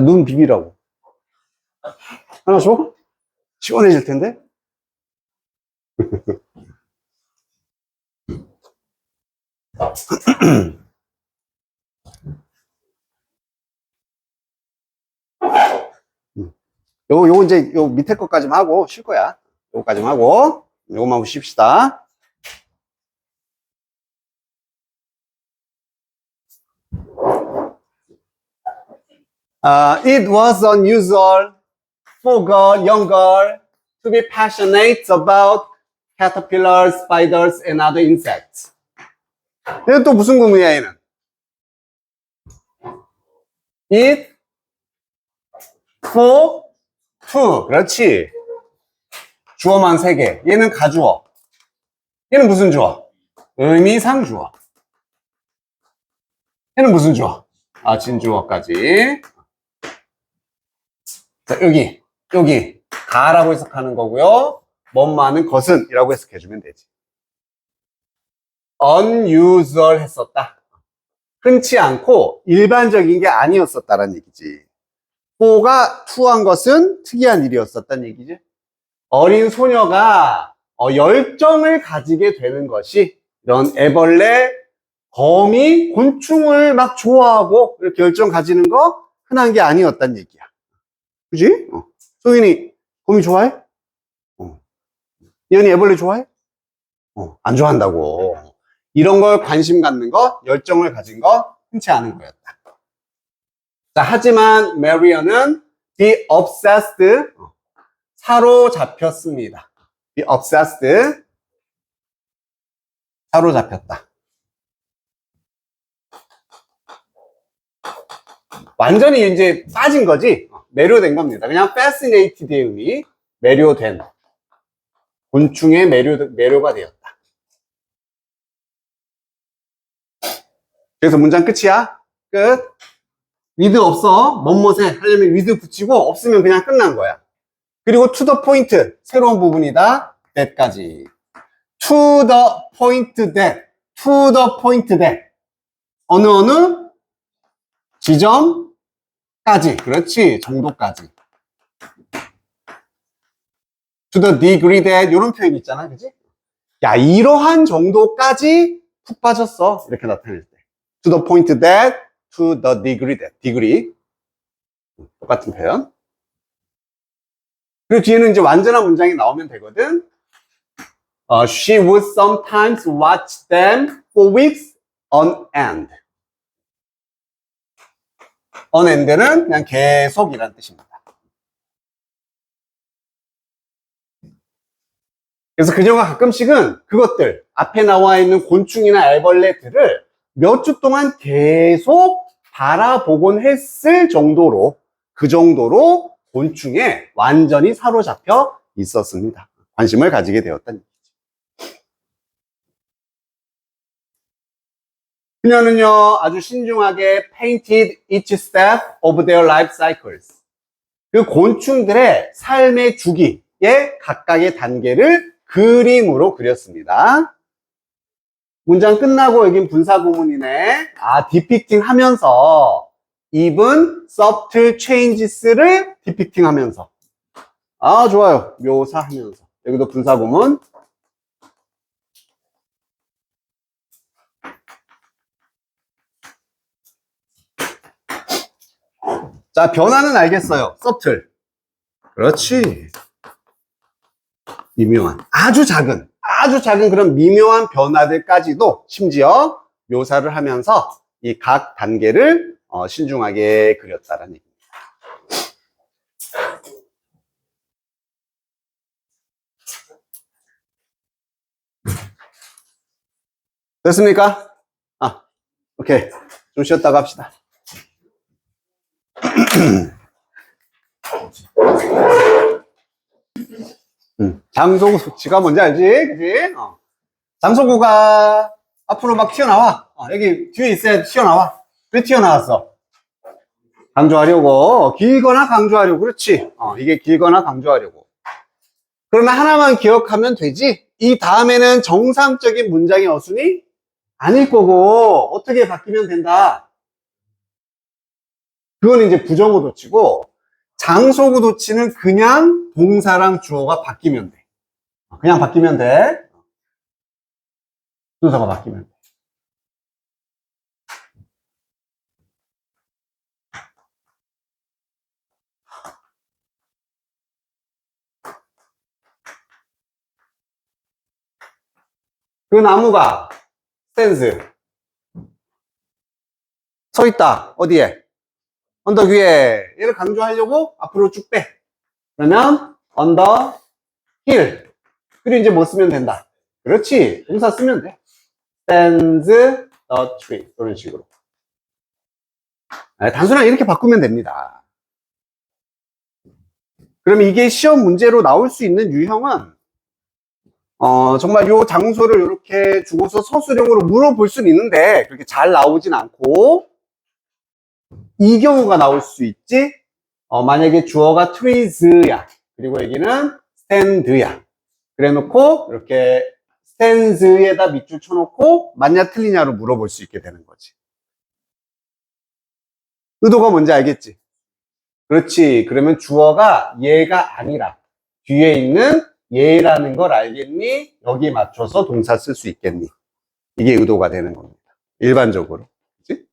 눈 비비라고. 하나 줘? 시원해질 텐데? 요거 이제 요 밑에 것까지만 하고 쉴 거야. 요거까지만 하고 요거만 하고 쉽시다. It was unusual for a young girl to be passionate about caterpillars, spiders, and other insects. 얘는 또 무슨 구문이야, 얘는? It for two. 그렇지. 주어만 3개. 얘는 가주어. 얘는 무슨 주어? 의미상 주어. 얘는 무슨 주어? 진주어까지. 자, 여기 가라고 해석하는 거고요. 뭔마는 것은 이라고 해석해주면 되지. unusual 했었다. 흔치 않고 일반적인 게 아니었었다라는 얘기지. for가 to한 것은 특이한 일이었었다는 얘기지. 어린 소녀가 열정을 가지게 되는 것이 이런 애벌레, 거미, 곤충을 막 좋아하고 이렇게 열정 가지는 거 흔한 게 아니었다는 얘기야. 그지? 소윤이 거미 좋아해? 이현이 애벌레 좋아해? 안 좋아한다고. 이런 걸 관심 갖는 거, 열정을 가진 거 흔치 않은 거였다. 자, 하지만 메리언은 be obsessed, 사로잡혔습니다. be obsessed, 사로잡혔다. 완전히 이제 빠진 거지. 매료된 겁니다. 그냥 fascinated의 의미, 매료된. 곤충에 매료가 되었다. 그래서 문장 끝이야. 끝. with 없어. 뭐뭐에 하려면 with 붙이고 없으면 그냥 끝난 거야. 그리고 to the point. 새로운 부분이다. that까지. to the point that. to the point that. 어느 지점까지. 그렇지. 정도까지. to the degree that. 이런 표현 있잖아. 그지? 야, 이러한 정도까지 푹 빠졌어. 이렇게 나타낼 때. to the point that, to the degree that. degree. 똑같은 표현. 그리고 뒤에는 이제 완전한 문장이 나오면 되거든. She would sometimes watch them for weeks on end. on end는 그냥 계속이라는 뜻입니다. 그래서 그녀가 가끔씩은 그것들, 앞에 나와 있는 곤충이나 애벌레들을 몇 주 동안 계속 바라보곤 했을 정도로, 그 정도로 곤충에 완전히 사로잡혀 있었습니다. 관심을 가지게 되었다는 얘기죠. 그녀는요, 아주 신중하게 painted each step of their life cycles. 그 곤충들의 삶의 주기의 각각의 단계를 그림으로 그렸습니다. 문장 끝나고 여긴 분사구문이네. 아, depicting 하면서 even subtle changes를 depicting 하면서. 아, 좋아요. 묘사하면서. 여기도 분사구문. 자, 변화는 알겠어요. subtle. 그렇지. 미묘한. 아주 작은 그런 미묘한 변화들까지도 심지어 묘사를 하면서 이 각 단계를 신중하게 그렸다라는 얘기입니다. 됐습니까? 아, 오케이. 좀 쉬었다가 합시다. 장소구가 뭔지 알지? 그지? 장소구가 앞으로 막 튀어나와. 여기 뒤에 있어야 튀어나와. 왜 튀어나왔어? 강조하려고. 길거나 강조하려고. 그렇지. 이게 길거나 강조하려고. 그러면 하나만 기억하면 되지? 이 다음에는 정상적인 문장의 어순이 아닐 거고, 어떻게 바뀌면 된다? 그건 이제 부정어도치고, 장소구도치는 그냥 동사랑 주어가 바뀌면 돼. 그냥 바뀌면 돼. 순서가 바뀌면 돼. 그 나무가 stands 서 있다. 어디에? 언덕 위에. 얘를 강조하려고 앞으로 쭉 빼. 그러면 on the hill. 그리고 이제 뭐 쓰면 된다. 그렇지. 동사 쓰면 돼. stands the tree. 이런 식으로. 단순하게 이렇게 바꾸면 됩니다. 그러면 이게 시험 문제로 나올 수 있는 유형은 정말 요 장소를 이렇게 주고서 서술형으로 물어볼 수는 있는데 그렇게 잘 나오진 않고 이 경우가 나올 수 있지. 만약에 주어가 trees야. 그리고 여기는 stand야. 그래 놓고 이렇게 stands에다 밑줄 쳐놓고 맞냐 틀리냐로 물어볼 수 있게 되는 거지. 의도가 뭔지 알겠지? 그렇지. 그러면 주어가 얘가 아니라 뒤에 있는 얘라는 걸 알겠니? 여기에 맞춰서 동사 쓸 수 있겠니? 이게 의도가 되는 겁니다. 일반적으로. 그치?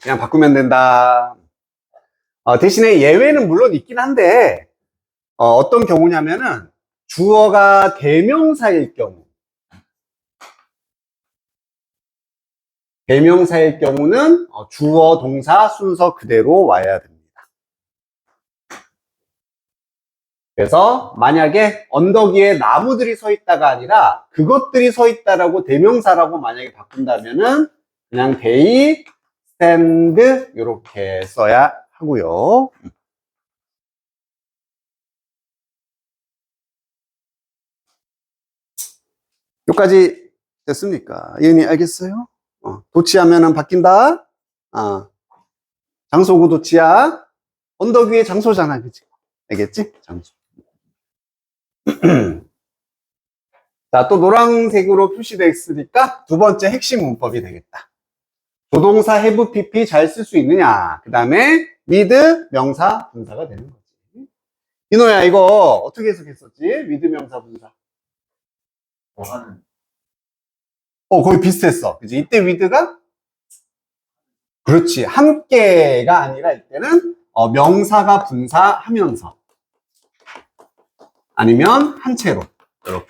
그냥 바꾸면 된다. 대신에 예외는 물론 있긴 한데 어떤 경우냐면은 주어가 대명사일 경우 대명사일 경우는 주어 동사 순서 그대로 와야 됩니다. 그래서 만약에 언덕 위에 나무들이 서 있다가 아니라 그것들이 서 있다라고 대명사라고 만약에 바꾼다면은 그냥 they stand 이렇게 써야 하고요. 여기까지 됐습니까? 이은이 알겠어요? 도치하면은 바뀐다. 장소구 도치야. 언덕 위에 장소잖아, 그치? 알겠지? 장소. 자, 또 노란색으로 표시되어 있으니까 두 번째 핵심 문법이 되겠다. 조동사 have pp 잘 쓸 수 있느냐. 그 다음에 with 명사 분사가 되는 거지. 이노야, 이거 어떻게 해석했었지? with 명사 분사. 하는 거의 비슷했어. 그치? 이때 with가? 그렇지. 함께가 아니라 이때는 명사가 분사하면서. 아니면 한 채로. 이렇게.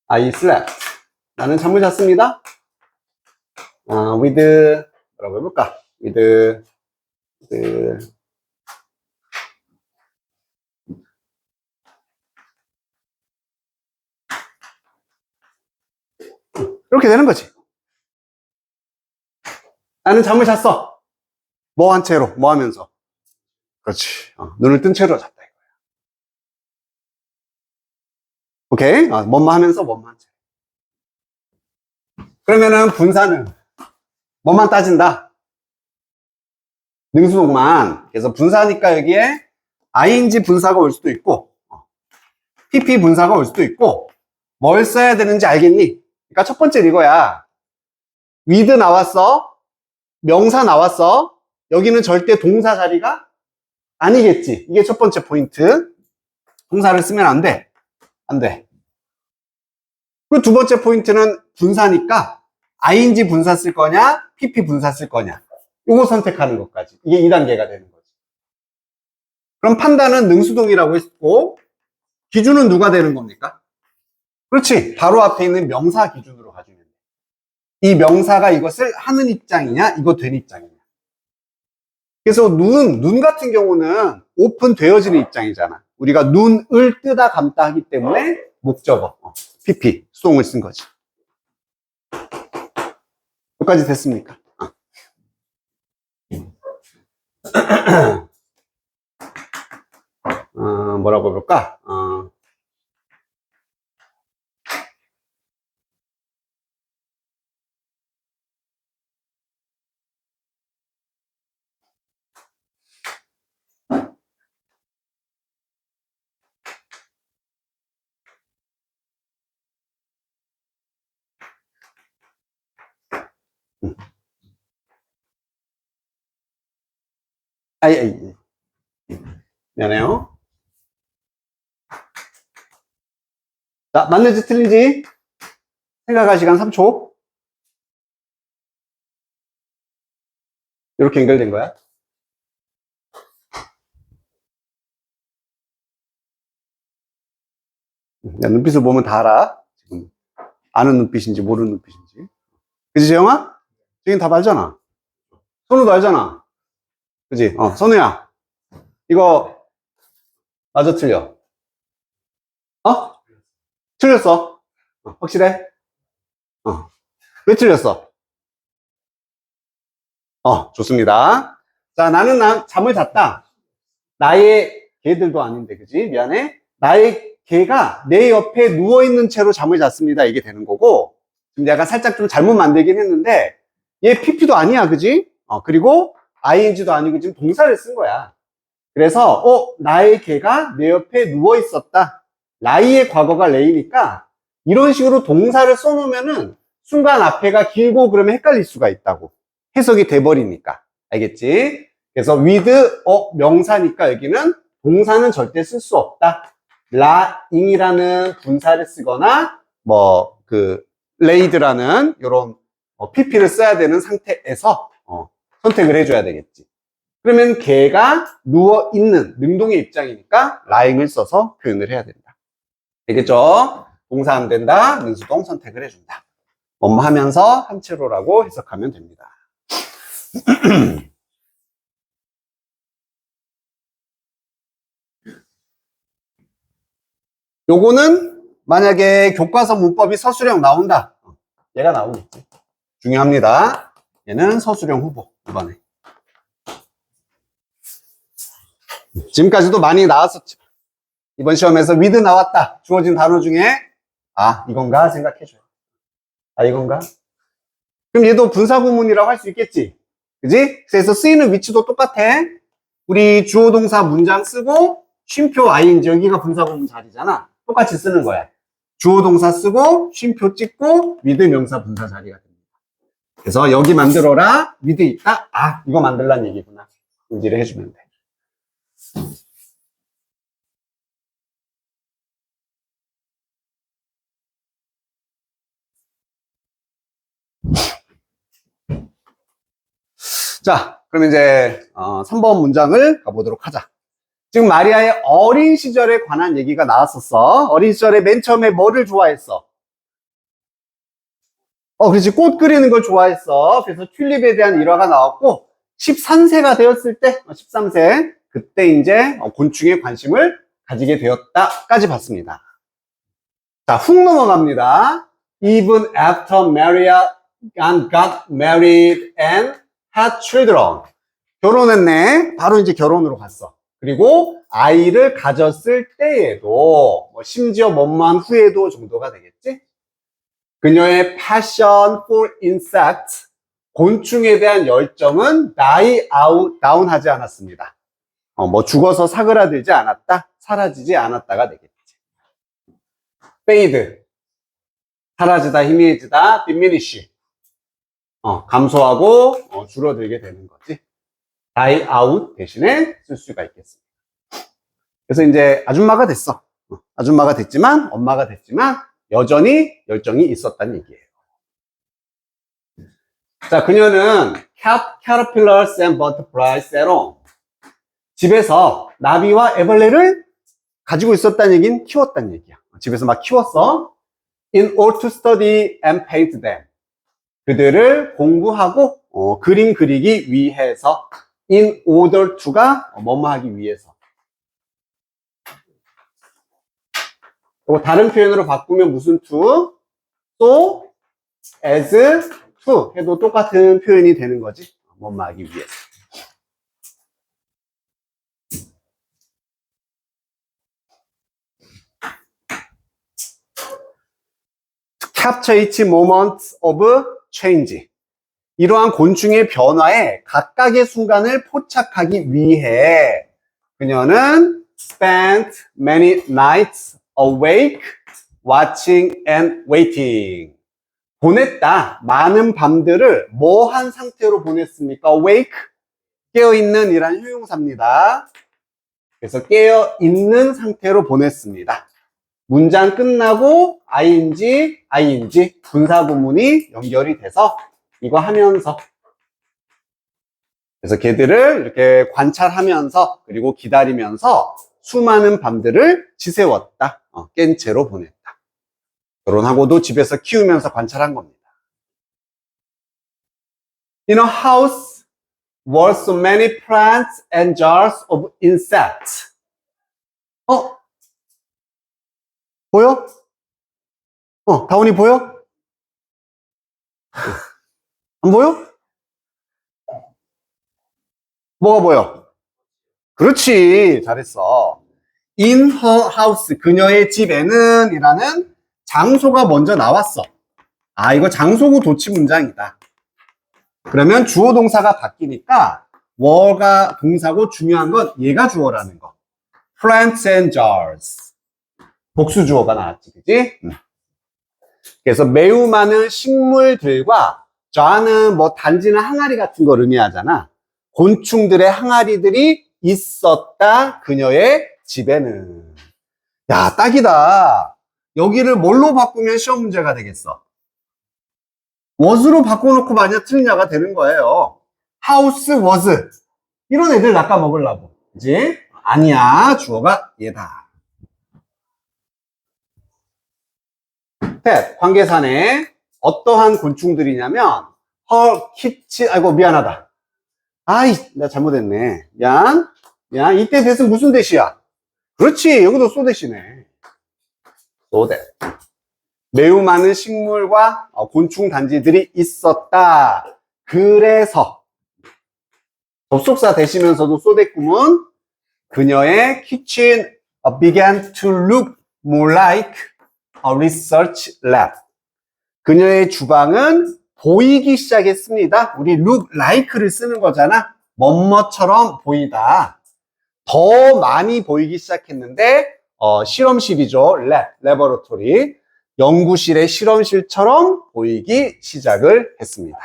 I slept. 나는 잠을 잤습니다. with, 뭐라고 해볼까? with, 이렇게 되는 거지. 나는 잠을 잤어. 뭐 한 채로, 뭐 하면서. 그렇지. 눈을 뜬 채로 잤다. 오케이? 뭐뭐 하면서 뭐뭐 하자. 그러면은 분사는 뭐만 따진다? 능수동만. 그래서 분사니까 여기에 ing 분사가 올 수도 있고, pp 분사가 올 수도 있고, 뭘 써야 되는지 알겠니? 그러니까 첫 번째 이거야. with 나왔어. 명사 나왔어. 여기는 절대 동사 자리가 아니겠지. 이게 첫 번째 포인트. 동사를 쓰면 안 돼. 안 돼. 그리고 두 번째 포인트는 분사니까 ing 분사 쓸 거냐, pp 분사 쓸 거냐. 요거 선택하는 것까지. 이게 2단계가 되는 거지. 그럼 판단은 능수동이라고 했고, 기준은 누가 되는 겁니까? 그렇지. 바로 앞에 있는 명사 기준으로 가주면 돼. 이 명사가 이것을 하는 입장이냐, 이거 된 입장이냐. 그래서 눈 같은 경우는 오픈되어지는 입장이잖아. 우리가 눈을 뜨다 감다 하기 때문에 목적어, pp, 수동을 쓴 거지. 여기까지 됐습니까? 뭐라고 해볼까? 아이. 미안해요. 자, 맞는지 틀린지 생각할 시간 3초. 이렇게 연결된 거야. 야, 눈빛을 보면 다 알아. 지금 아는 눈빛인지 모르는 눈빛인지. 그지, 재영아? 지금 다 알잖아. 선우도 알잖아. 그지? 선우야. 이거 맞아, 틀려? 틀렸어. 확실해? 왜 틀렸어? 좋습니다. 자, 나는 잠을 잤다. 나의 개들도 아닌데, 그지? 미안해. 나의 개가 내 옆에 누워있는 채로 잠을 잤습니다. 이게 되는 거고, 지금 내가 살짝 좀 잘못 만들긴 했는데, 얘 pp도 아니야, 그지? 그리고 ing도 아니고 지금 동사를 쓴 거야. 그래서, 나의 개가 내 옆에 누워있었다. 라이의 과거가 레이니까, 이런 식으로 동사를 써놓으면은, 순간 앞에가 길고 그러면 헷갈릴 수가 있다고. 해석이 돼버리니까. 알겠지? 그래서 with, 명사니까 여기는 동사는 절대 쓸 수 없다. lying이라는 분사를 쓰거나, laid라는 요런 pp를 써야 되는 상태에서, 선택을 해줘야 되겠지. 그러면 걔가 누워있는 능동의 입장이니까 lying을 써서 표현을 해야 된다. 알겠죠? 동사 안 된다. 능수동 선택을 해준다. 뭐뭐 하면서 한 채로라고 해석하면 됩니다. 요거는 만약에 교과서 문법이 서술형 나온다. 얘가 나오겠지. 중요합니다. 얘는 서술형 후보 이번에. 지금까지도 많이 나왔었죠. 이번 시험에서 with 나왔다. 주어진 단어 중에 이건가 생각해줘요. 이건가? 그럼 얘도 분사구문이라고 할 수 있겠지. 그지? 그래서 쓰이는 위치도 똑같아. 우리 주어 동사 문장 쓰고 쉼표 ing 여기가 분사구문 자리잖아. 똑같이 쓰는 거야. 주어 동사 쓰고 쉼표 찍고 with 명사 분사 자리가 됩니다. 그래서 여기 만들어라. with 있다. 이거 만들란 얘기구나. 인지를 해주면 돼. 자, 그럼 이제 3번 문장을 가보도록 하자. 지금 마리아의 어린 시절에 관한 얘기가 나왔었어. 어린 시절에 맨 처음에 뭐를 좋아했어? 그렇지. 꽃 그리는 걸 좋아했어. 그래서 튤립에 대한 일화가 나왔고 13세가 되었을 때 13세 그때 이제 곤충에 관심을 가지게 되었다까지 봤습니다. 자, 훅 넘어갑니다. Even after Maria got married and had children. 결혼했네. 바로 이제 결혼으로 갔어. 그리고 아이를 가졌을 때에도 뭐 심지어 뭐뭐한 후에도 정도가 되겠지? 그녀의 passion for insects, 곤충에 대한 열정은 다운하지 않았습니다. 뭐 죽어서 사그라들지 않았다, 사라지지 않았다가 되겠지. fade, 사라지다, 희미해지다, diminish, 감소하고 줄어들게 되는 거지. die out 대신에 쓸 수가 있겠습니다. 그래서 이제 아줌마가 됐어. 아줌마가 됐지만, 엄마가 됐지만 여전히 열정이 있었다는 얘기예요. 자, 그녀는 caterpillars and butterflies at home. 집에서 나비와 애벌레를 가지고 있었다는 얘기는 키웠다는 얘기야. 집에서 막 키웠어. In order to study and paint them. 그들을 공부하고 그림 그리기 위해서. In order to가 뭐뭐 하기 위해서. 그리고 다른 표현으로 바꾸면 무슨 to? so, as to 해도 똑같은 표현이 되는 거지. 뭐뭐 하기 위해서. capture each moment of change. 이러한 곤충의 변화에 각각의 순간을 포착하기 위해 그녀는 spent many nights awake, watching and waiting. 보냈다. 많은 밤들을 뭐 한 상태로 보냈습니까? awake, 깨어있는 이란 형용사입니다. 그래서 깨어있는 상태로 보냈습니다. 문장 끝나고 ing 분사구문이 연결이 돼서 이거 하면서 그래서 걔들을 이렇게 관찰하면서 그리고 기다리면서 수많은 밤들을 지새웠다. 깬 채로 보냈다. 결혼하고도 집에서 키우면서 관찰한 겁니다. In a house were so many plants and jars of insects. 보여? 다운이 보여? 안 보여? 뭐가 보여? 그렇지, 잘했어. In her house, 그녀의 집에는 이라는 장소가 먼저 나왔어. 이거 장소구 도치 문장이다. 그러면 주어 동사가 바뀌니까 were가 동사고 중요한 건 얘가 주어라는 거. Plants and jars. 복수 주어가 나왔지, 그지? 그래서 매우 많은 식물들과 jar는 뭐 단지나 항아리 같은 걸 의미하잖아. 곤충들의 항아리들이 있었다, 그녀의 집에는. 야, 딱이다. 여기를 뭘로 바꾸면 시험 문제가 되겠어? was로 바꿔놓고 만약 틀리냐가 되는 거예요. house was. 이런 애들 낚아먹으려고. 그지? 아니야, 주어가 얘다. pet, 관계사네. 어떠한 곤충들이냐면 her kitchen, 아이고 미안하다. 내가 잘못했네. 미안. 이때 대신 무슨 대시야? 그렇지, 여기도 so 대시네. so that. 매우 많은 식물과 곤충 단지들이 있었다. 그래서 접속사 되시면서도 so that 구문 그녀의 kitchen began to look more like a research lab. 그녀의 주방은 보이기 시작했습니다. 우리 look like를 쓰는 거잖아. 뭐뭐처럼 보이다. 더 많이 보이기 시작했는데 실험실이죠. laboratory. 연구실의 실험실처럼 보이기 시작을 했습니다.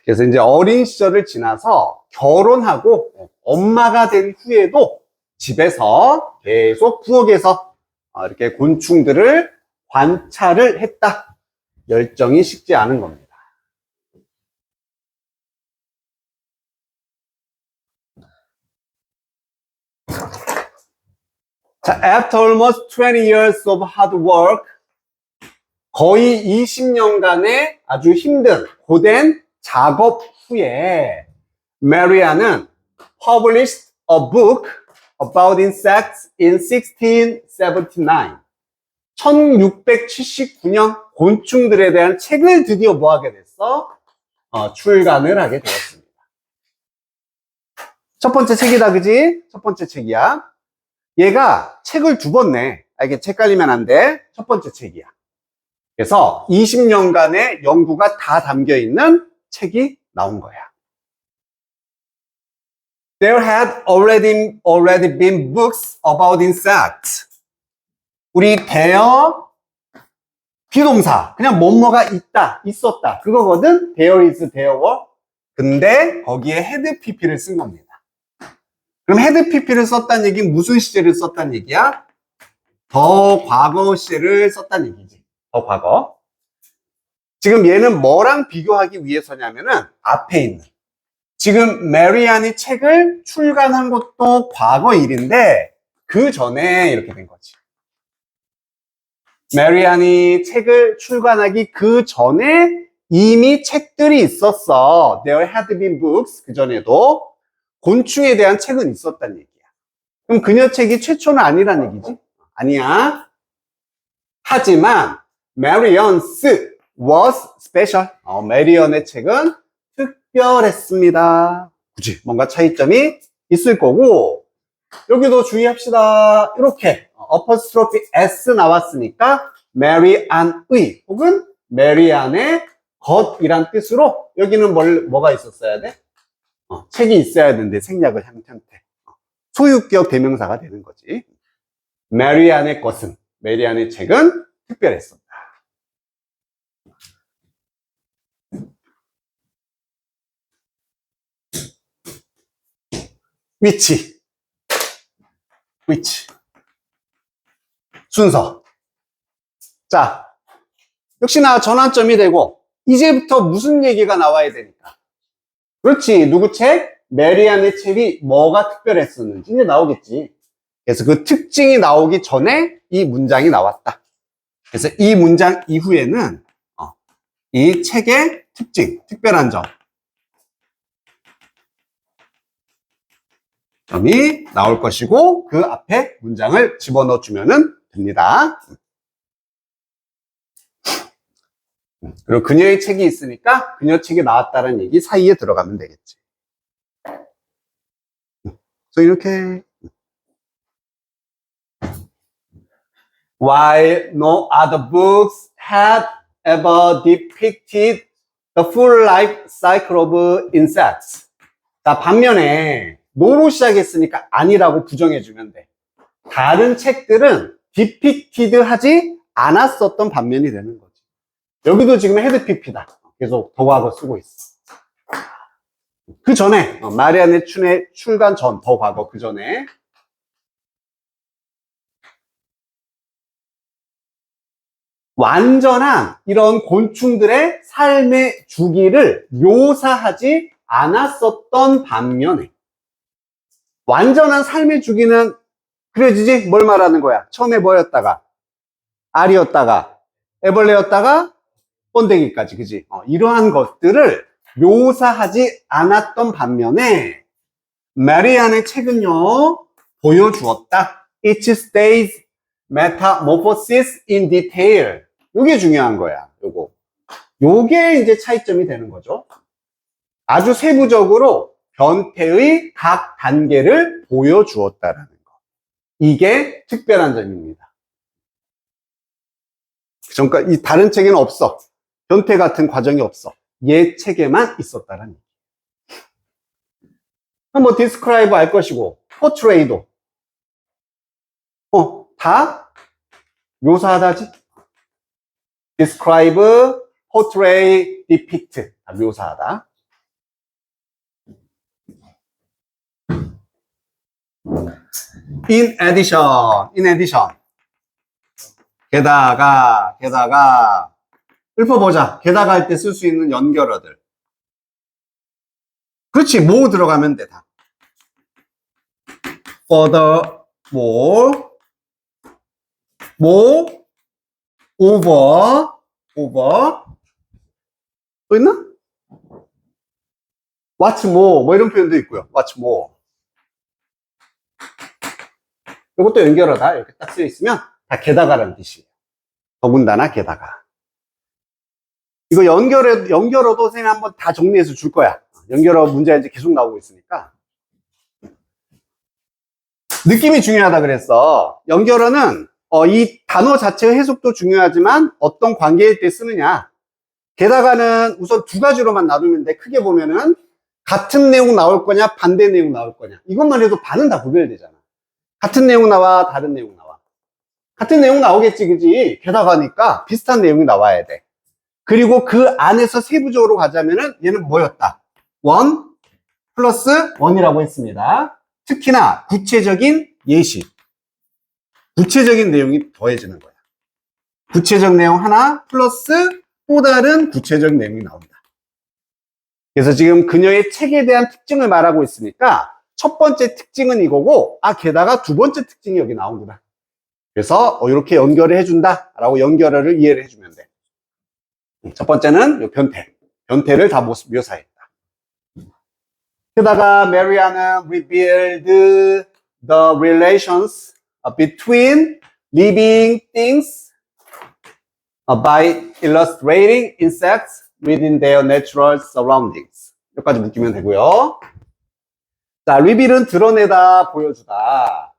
그래서 이제 어린 시절을 지나서 결혼하고 엄마가 된 후에도 집에서 계속 부엌에서 이렇게 곤충들을 관찰을 했다. 열정이 식지 않은 겁니다. 자, after almost 20 years of hard work, 거의 20년간의 아주 힘든, 고된 작업 후에 Maria는 published a book about insects in 1679. 1679년 곤충들에 대한 책을 드디어 뭐 하게 됐어? 출간을 하게 되었습니다. 첫 번째 책이다, 그지? 첫 번째 책이야. 얘가 책을 2번 내. 이게 헷갈리면 안 돼. 첫 번째 책이야. 그래서 20년간의 연구가 다 담겨 있는 책이 나온 거야. There had already been books about insects. 우리 there 비동사. 그냥 뭐뭐가 있다, 있었다. 그거거든. There is, there were. 근데 거기에 had pp를 쓴 겁니다. 그럼 had pp를 썼다는 얘기는 무슨 시제를 썼다는 얘기야? 더 과거 시제를 썼다는 얘기지. 더 과거. 지금 얘는 뭐랑 비교하기 위해서냐면은 앞에 있는. 지금 메리안이 책을 출간한 것도 과거 일인데 그 전에 이렇게 된 거지. 메리안이 책을 출간하기 그 전에 이미 책들이 있었어. There had been books. 그 전에도 곤충에 대한 책은 있었다는 얘기야. 그럼 그녀 책이 최초는 아니란 얘기지? 아니야. 하지만 Marian's was special. 메리언의 책은 특별했습니다. 굳이 뭔가 차이점이 있을 거고 여기도 주의합시다. 이렇게 어퍼스트로피 S 나왔으니까 메리안의 혹은 메리안의 것이란 뜻으로 여기는 뭐가 있었어야 돼? 책이 있어야 되는데 생략을 한 형태. 소유격 대명사가 되는 거지. 메리안의 것은, 메리안의 책은 특별했었다. 위치. 순서. 자, 역시나 전환점이 되고, 이제부터 무슨 얘기가 나와야 되니까. 그렇지. 누구 책? 메리안의 책이 뭐가 특별했었는지 이제 나오겠지. 그래서 그 특징이 나오기 전에 이 문장이 나왔다. 그래서 이 문장 이후에는 이 책의 특징, 특별한 점이 나올 것이고 그 앞에 문장을 집어넣어 주면 됩니다. 그리고 그녀의 책이 있으니까 그녀 책이 나왔다는 얘기 사이에 들어가면 되겠지. 그래서 이렇게 While no other books had ever depicted the full life cycle of insects. 자, 반면에 no로 시작했으니까 아니라고 부정해주면 돼. 다른 책들은 depicted 하지 않았었던 반면이 되는 거지. 여기도 지금 had pp다. 계속 더과거 쓰고 있어. 그 전에 마리안의 출간 전 더과거 그 전에 완전한 이런 곤충들의 삶의 주기를 묘사하지 않았었던 반면에 완전한 삶의 주기는 그려지지? 뭘 말하는 거야? 처음에 뭐였다가 알이었다가 애벌레였다가 번데기까지 그지? 이러한 것들을 묘사하지 않았던 반면에 메리안의 책은요 보여주었다. Each stage metamorphosis in detail. 요게 중요한 거야. 요게 이제 차이점이 되는 거죠. 아주 세부적으로 변태의 각 단계를 보여주었다라는 거. 이게 특별한 점입니다. 그러니까 이 다른 책에는 없어. 변태 같은 과정이 없어. 얘 책에만 있었다라는 얘기. 뭐 describe 알 것이고 portray도 다 묘사하다지. describe, portray, depict 다 묘사하다. in addition 게다가 읊어보자. 게다가 할 때 쓸 수 있는 연결어들. 그렇지. 뭐 들어가면 돼 다. furthermore over 또 있나? what's more 뭐 이런 표현도 있고요. what's more 이것도 연결어다 이렇게 딱 쓰여 있으면 다 게다가라는 뜻이에요. 더군다나 게다가 이거 연결어도 선생님 한번 다 정리해서 줄 거야. 연결어 문제 이제 계속 나오고 있으니까 느낌이 중요하다 그랬어. 연결어는 이 단어 자체의 해석도 중요하지만 어떤 관계일 때 쓰느냐. 게다가는 우선 두 가지로만 나누면 돼. 크게 보면은 같은 내용 나올 거냐 반대 내용 나올 거냐. 이것만 해도 반은 다 구별되잖아. 같은 내용 나와 다른 내용 나와. 같은 내용 나오겠지, 그지? 게다가니까 비슷한 내용이 나와야 돼. 그리고 그 안에서 세부적으로 가자면은 얘는 뭐였다? 1 플러스 1이라고 했습니다. 특히나 구체적인 예시. 구체적인 내용이 더해지는 거야. 구체적 내용 하나 플러스 또 다른 구체적 내용이 나온다. 그래서 지금 그녀의 책에 대한 특징을 말하고 있으니까 첫 번째 특징은 이거고, 게다가 두 번째 특징이 여기 나오구나. 그래서 이렇게 연결을 해준다 라고 연결어를 이해를 해주면 돼. 첫 번째는 요 변태. 변태를 다 묘사했다. 게다가 Maria는 revealed the relations between living things by illustrating insects within their natural surroundings. 여기까지 묶이면 되고요. 자, reveal은 드러내다, 보여주다.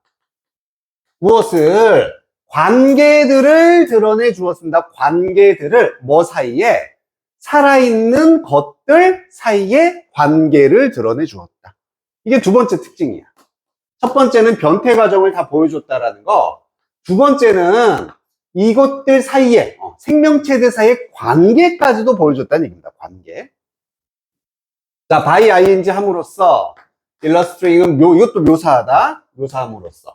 무엇을? 관계들을 드러내 주었습니다. 관계들을 뭐 사이에? 살아있는 것들 사이에 관계를 드러내 주었다. 이게 두 번째 특징이야. 첫 번째는 변태 과정을 다 보여줬다라는 거. 두 번째는 이것들 사이에, 생명체들 사이에 관계까지도 보여줬다는 얘기입니다. 관계. 자, by ing 함으로써 illustrating은 이것도 묘사하다. 묘사함으로써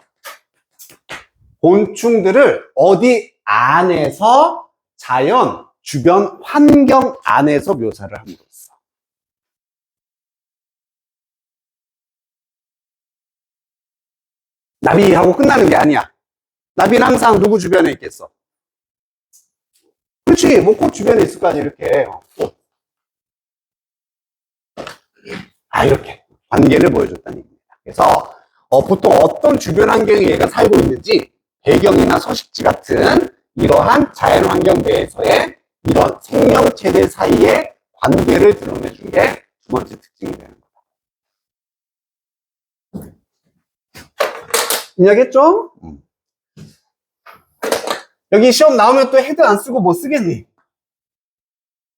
곤충들을 어디 안에서 자연, 주변 환경 안에서 묘사를 함으로써. 나비하고 끝나는 게 아니야. 나비는 항상 누구 주변에 있겠어? 그렇지, 뭐 꽃 주변에 있을 거 아니야, 이렇게. 이렇게 관계를 보여줬다는 얘기입니다. 그래서 보통 어떤 주변 환경에 얘가 살고 있는지 배경이나 서식지 같은 이러한 자연환경 내에서의 이런 생명체들 사이의 관계를 드러내준 게 두 번째 특징이 되는 거다. 이해하겠죠? 여기 시험 나오면 또 헤드 안 쓰고 뭐 쓰겠니?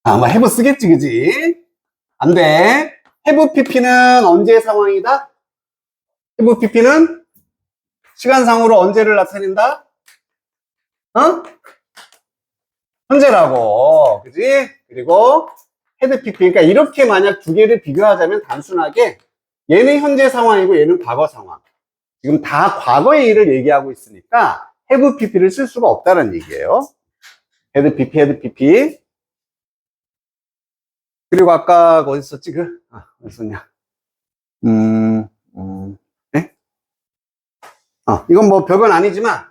아마 have 쓰겠지, 그지? 안 돼. have pp는 언제의 상황이다? have pp는 시간상으로 언제를 나타낸다? 현재라고. 그지? 그리고 had pp. 그러니까 이렇게 만약 두 개를 비교하자면 단순하게 얘는 현재 상황이고 얘는 과거 상황. 지금 다 과거의 일을 얘기하고 있으니까 have pp를 쓸 수가 없다는 얘기예요. had pp. 그리고 아까 어디 썼지? 어디 썼냐? 네? 이건 뭐 별건 아니지만,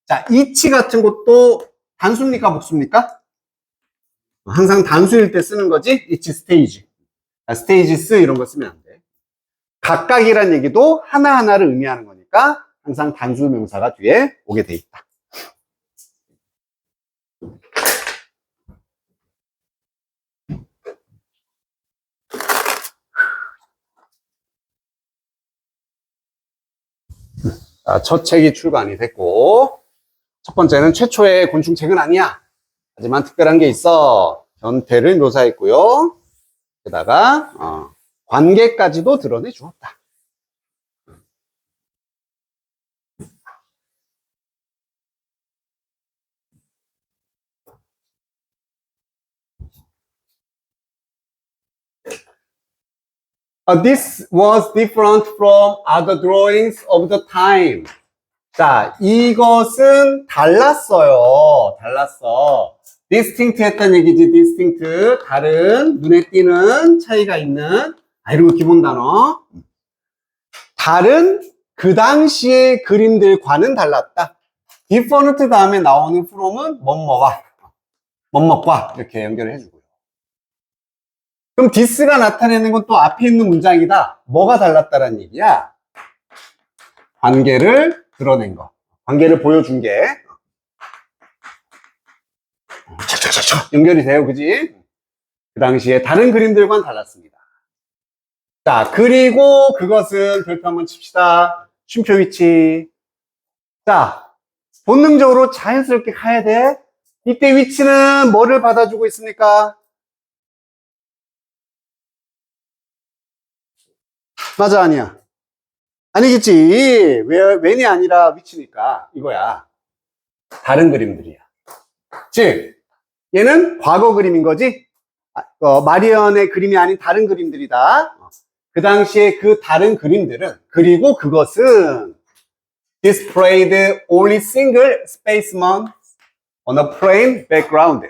자, 이치 같은 것도 단수입니까, 복수입니까? 항상 단수일 때 쓰는 거지? 이치 스테이지. 스테이지스 이런 거 쓰면 안 돼. 각각이란 얘기도 하나하나를 의미하는 거니까 항상 단수 명사가 뒤에 오게 돼 있다. 자, 첫 책이 출간이 됐고, 첫 번째는 최초의 곤충책은 아니야. 하지만 특별한 게 있어. 변태를 묘사했고요. 게다가 관계까지도 드러내 주었다. This was different from other drawings of the time. 자, 이것은 달랐어요. 달랐어. distinct 했다는 얘기지, distinct. 다른, 눈에 띄는 차이가 있는, 이런 거 기본 단어. 다른, 그 당시의 그림들과는 달랐다. different 다음에 나오는 from은 뭐뭐와, 뭐뭐과, 이렇게 연결을 해주고요. 그럼 this가 나타내는 건 또 앞에 있는 문장이다. 뭐가 달랐다라는 얘기야? 관계를 드러낸 거. 관계를 보여준 게. 연결이 돼요, 그지? 그 당시에 다른 그림들과는 달랐습니다. 자, 그리고 그것은 별표 한번 칩시다. 쉼표 위치. 자, 본능적으로 자연스럽게 가야 돼. 이때 위치는 뭐를 받아주고 있습니까? 맞아, 아니야? 아니겠지. when이 아니라 위치니까 이거야. 다른 그림들이야. 즉, 얘는 과거 그림인 거지? 마리언의 그림이 아닌 다른 그림들이다. 그 당시에 그 다른 그림들은, 그리고 그것은 displayed only single specimen on a plain background.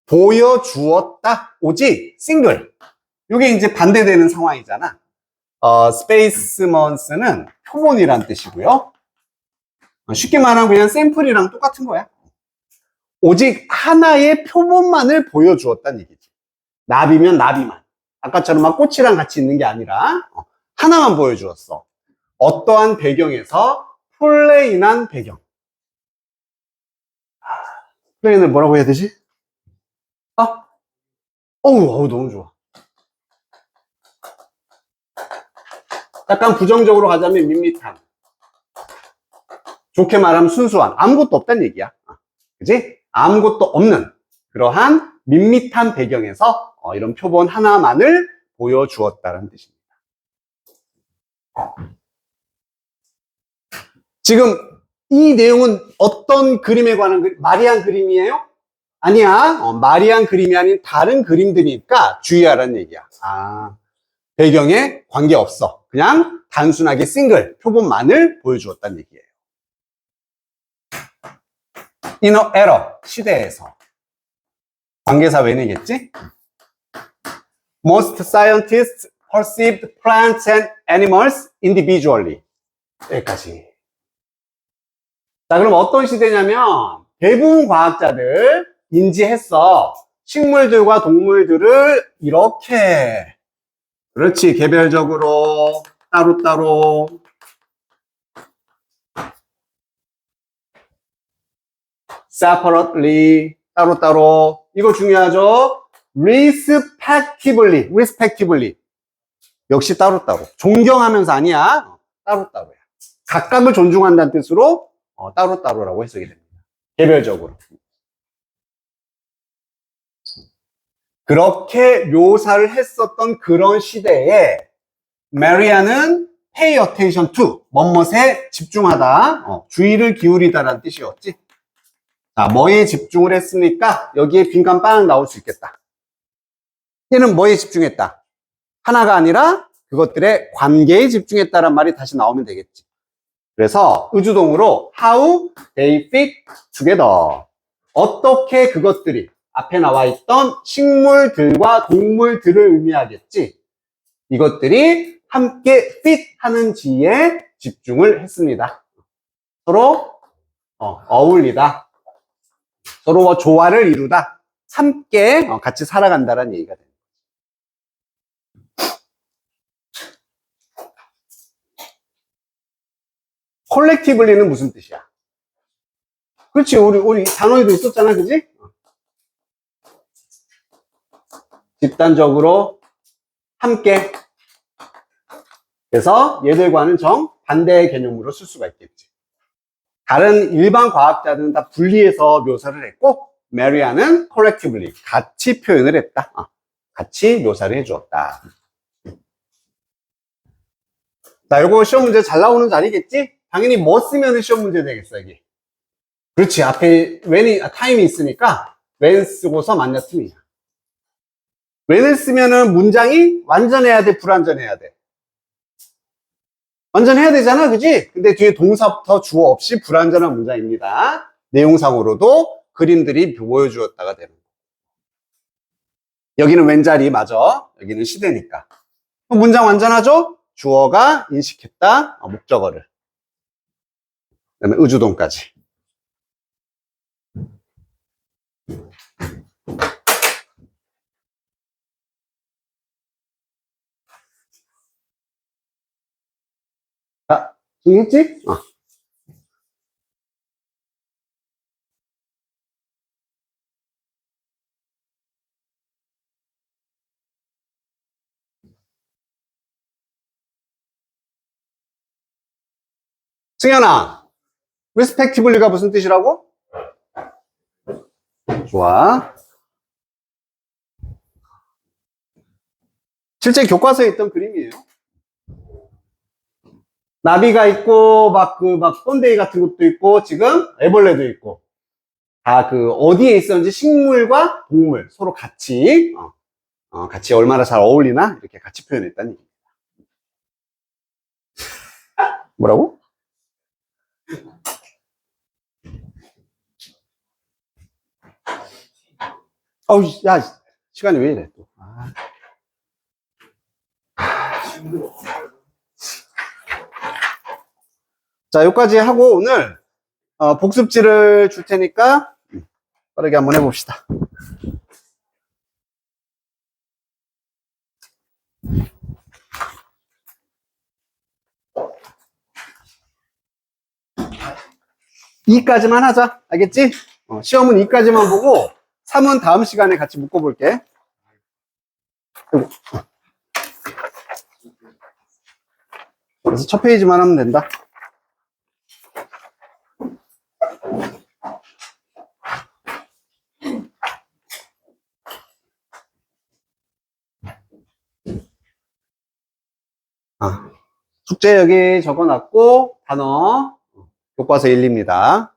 보여주었다. 오직 싱글. 이게 이제 반대되는 상황이잖아. 스페이스먼스는 표본이란 뜻이고요. 쉽게 말하면 그냥 샘플이랑 똑같은 거야. 오직 하나의 표본만을 보여주었다는 얘기지. 나비면 나비만. 아까처럼 막 꽃이랑 같이 있는 게 아니라 하나만 보여주었어. 어떠한 배경에서 플레인한 배경. 플레인을 뭐라고 해야 되지? 어우, 너무 좋아. 약간 부정적으로 가자면 밋밋한. 좋게 말하면 순수한. 아무것도 없다는 얘기야. 그지? 아무것도 없는 그러한 밋밋한 배경에서 이런 표본 하나만을 보여주었다는 뜻입니다. 지금 이 내용은 어떤 그림에 관한 마리안 그림이에요? 아니야. 마리안 그림이 아닌 다른 그림들이니까 주의하라는 얘기야. 배경에 관계없어. 그냥 단순하게 싱글 표본만을 보여주었다는 얘기예요. inner error 시대에서 관계사 when이겠지? Most scientists perceived plants and animals individually. 여기까지. 자, 그럼 어떤 시대냐면 대부분 과학자들 인지했어. 식물들과 동물들을 이렇게, 그렇지, 개별적으로 따로따로 separately 따로따로. 이거 중요하죠? respectively 역시 따로따로. 존경하면서 아니야. 따로따로야. 각각을 존중한다는 뜻으로 따로따로라고 해석이 됩니다. 개별적으로. 그렇게 묘사를 했었던 그런 시대에 메리아는 pay attention to 뭐뭇에 집중하다, 주의를 기울이다라는 뜻이었지. 자, 뭐에 집중을 했으니까 여기에 빈칸 빵 나올 수 있겠다. 얘는 뭐에 집중했다? 하나가 아니라 그것들의 관계에 집중했다란 말이 다시 나오면 되겠지. 그래서 의주동으로 how they fit together. 어떻게 그것들이 앞에 나와 있던 식물들과 동물들을 의미하겠지. 이것들이 함께 fit 하는지에 집중을 했습니다. 서로 어울리다. 서로 조화를 이루다. 함께 같이 살아간다는 얘기가 됩니다. 콜렉티블리는 무슨 뜻이야? 그렇지, 우리 단어에도 있었잖아, 그지? 집단적으로 함께. 그래서 얘들과는 정반대의 개념으로 쓸 수가 있겠지. 다른 일반 과학자들은 다 분리해서 묘사를 했고 메리아는 콜렉티블리 같이 표현을 했다. 같이 묘사를 해주었다. 자, 요거 시험 문제 잘 나오는 자리겠지? 당연히 뭐 쓰면 시험 문제 되겠어, 여기. 그렇지, 앞에 when이 타임이 있으니까 when 쓰고서 만약 팀이야. when을 쓰면은 문장이 완전해야 돼, 불완전해야 돼? 완전해야 되잖아, 그지? 근데 뒤에 동사부터 주어 없이 불완전한 문장입니다. 내용상으로도 그림들이 보여주었다가 되는 거. 여기는 왼자리 맞아. 여기는 시대니까. 문장 완전하죠? 주어가 인식했다, 목적어를. 그 다음에 의주동까지. 자, 이해했지? 승현아, respectively가 무슨 뜻이라고? 좋아. 실제 교과서에 있던 그림이에요. 나비가 있고, 번데기 같은 것도 있고, 지금 애벌레도 있고. 다 어디에 있었는지 식물과 동물 서로 같이, 같이 얼마나 잘 어울리나? 이렇게 같이 표현했다는 얘기입니다. 뭐라고? 어우, 야, 시간이 왜 이래, 또. 자, 여기까지 하고 오늘 복습지를 줄 테니까 빠르게 한번 해봅시다. 이까지만 하자. 알겠지? 시험은 이까지만 보고 3은 다음 시간에 같이 묶어볼게. 그래서 첫 페이지만 하면 된다. 숙제 여기 적어놨고 단어 교과서 1입니다.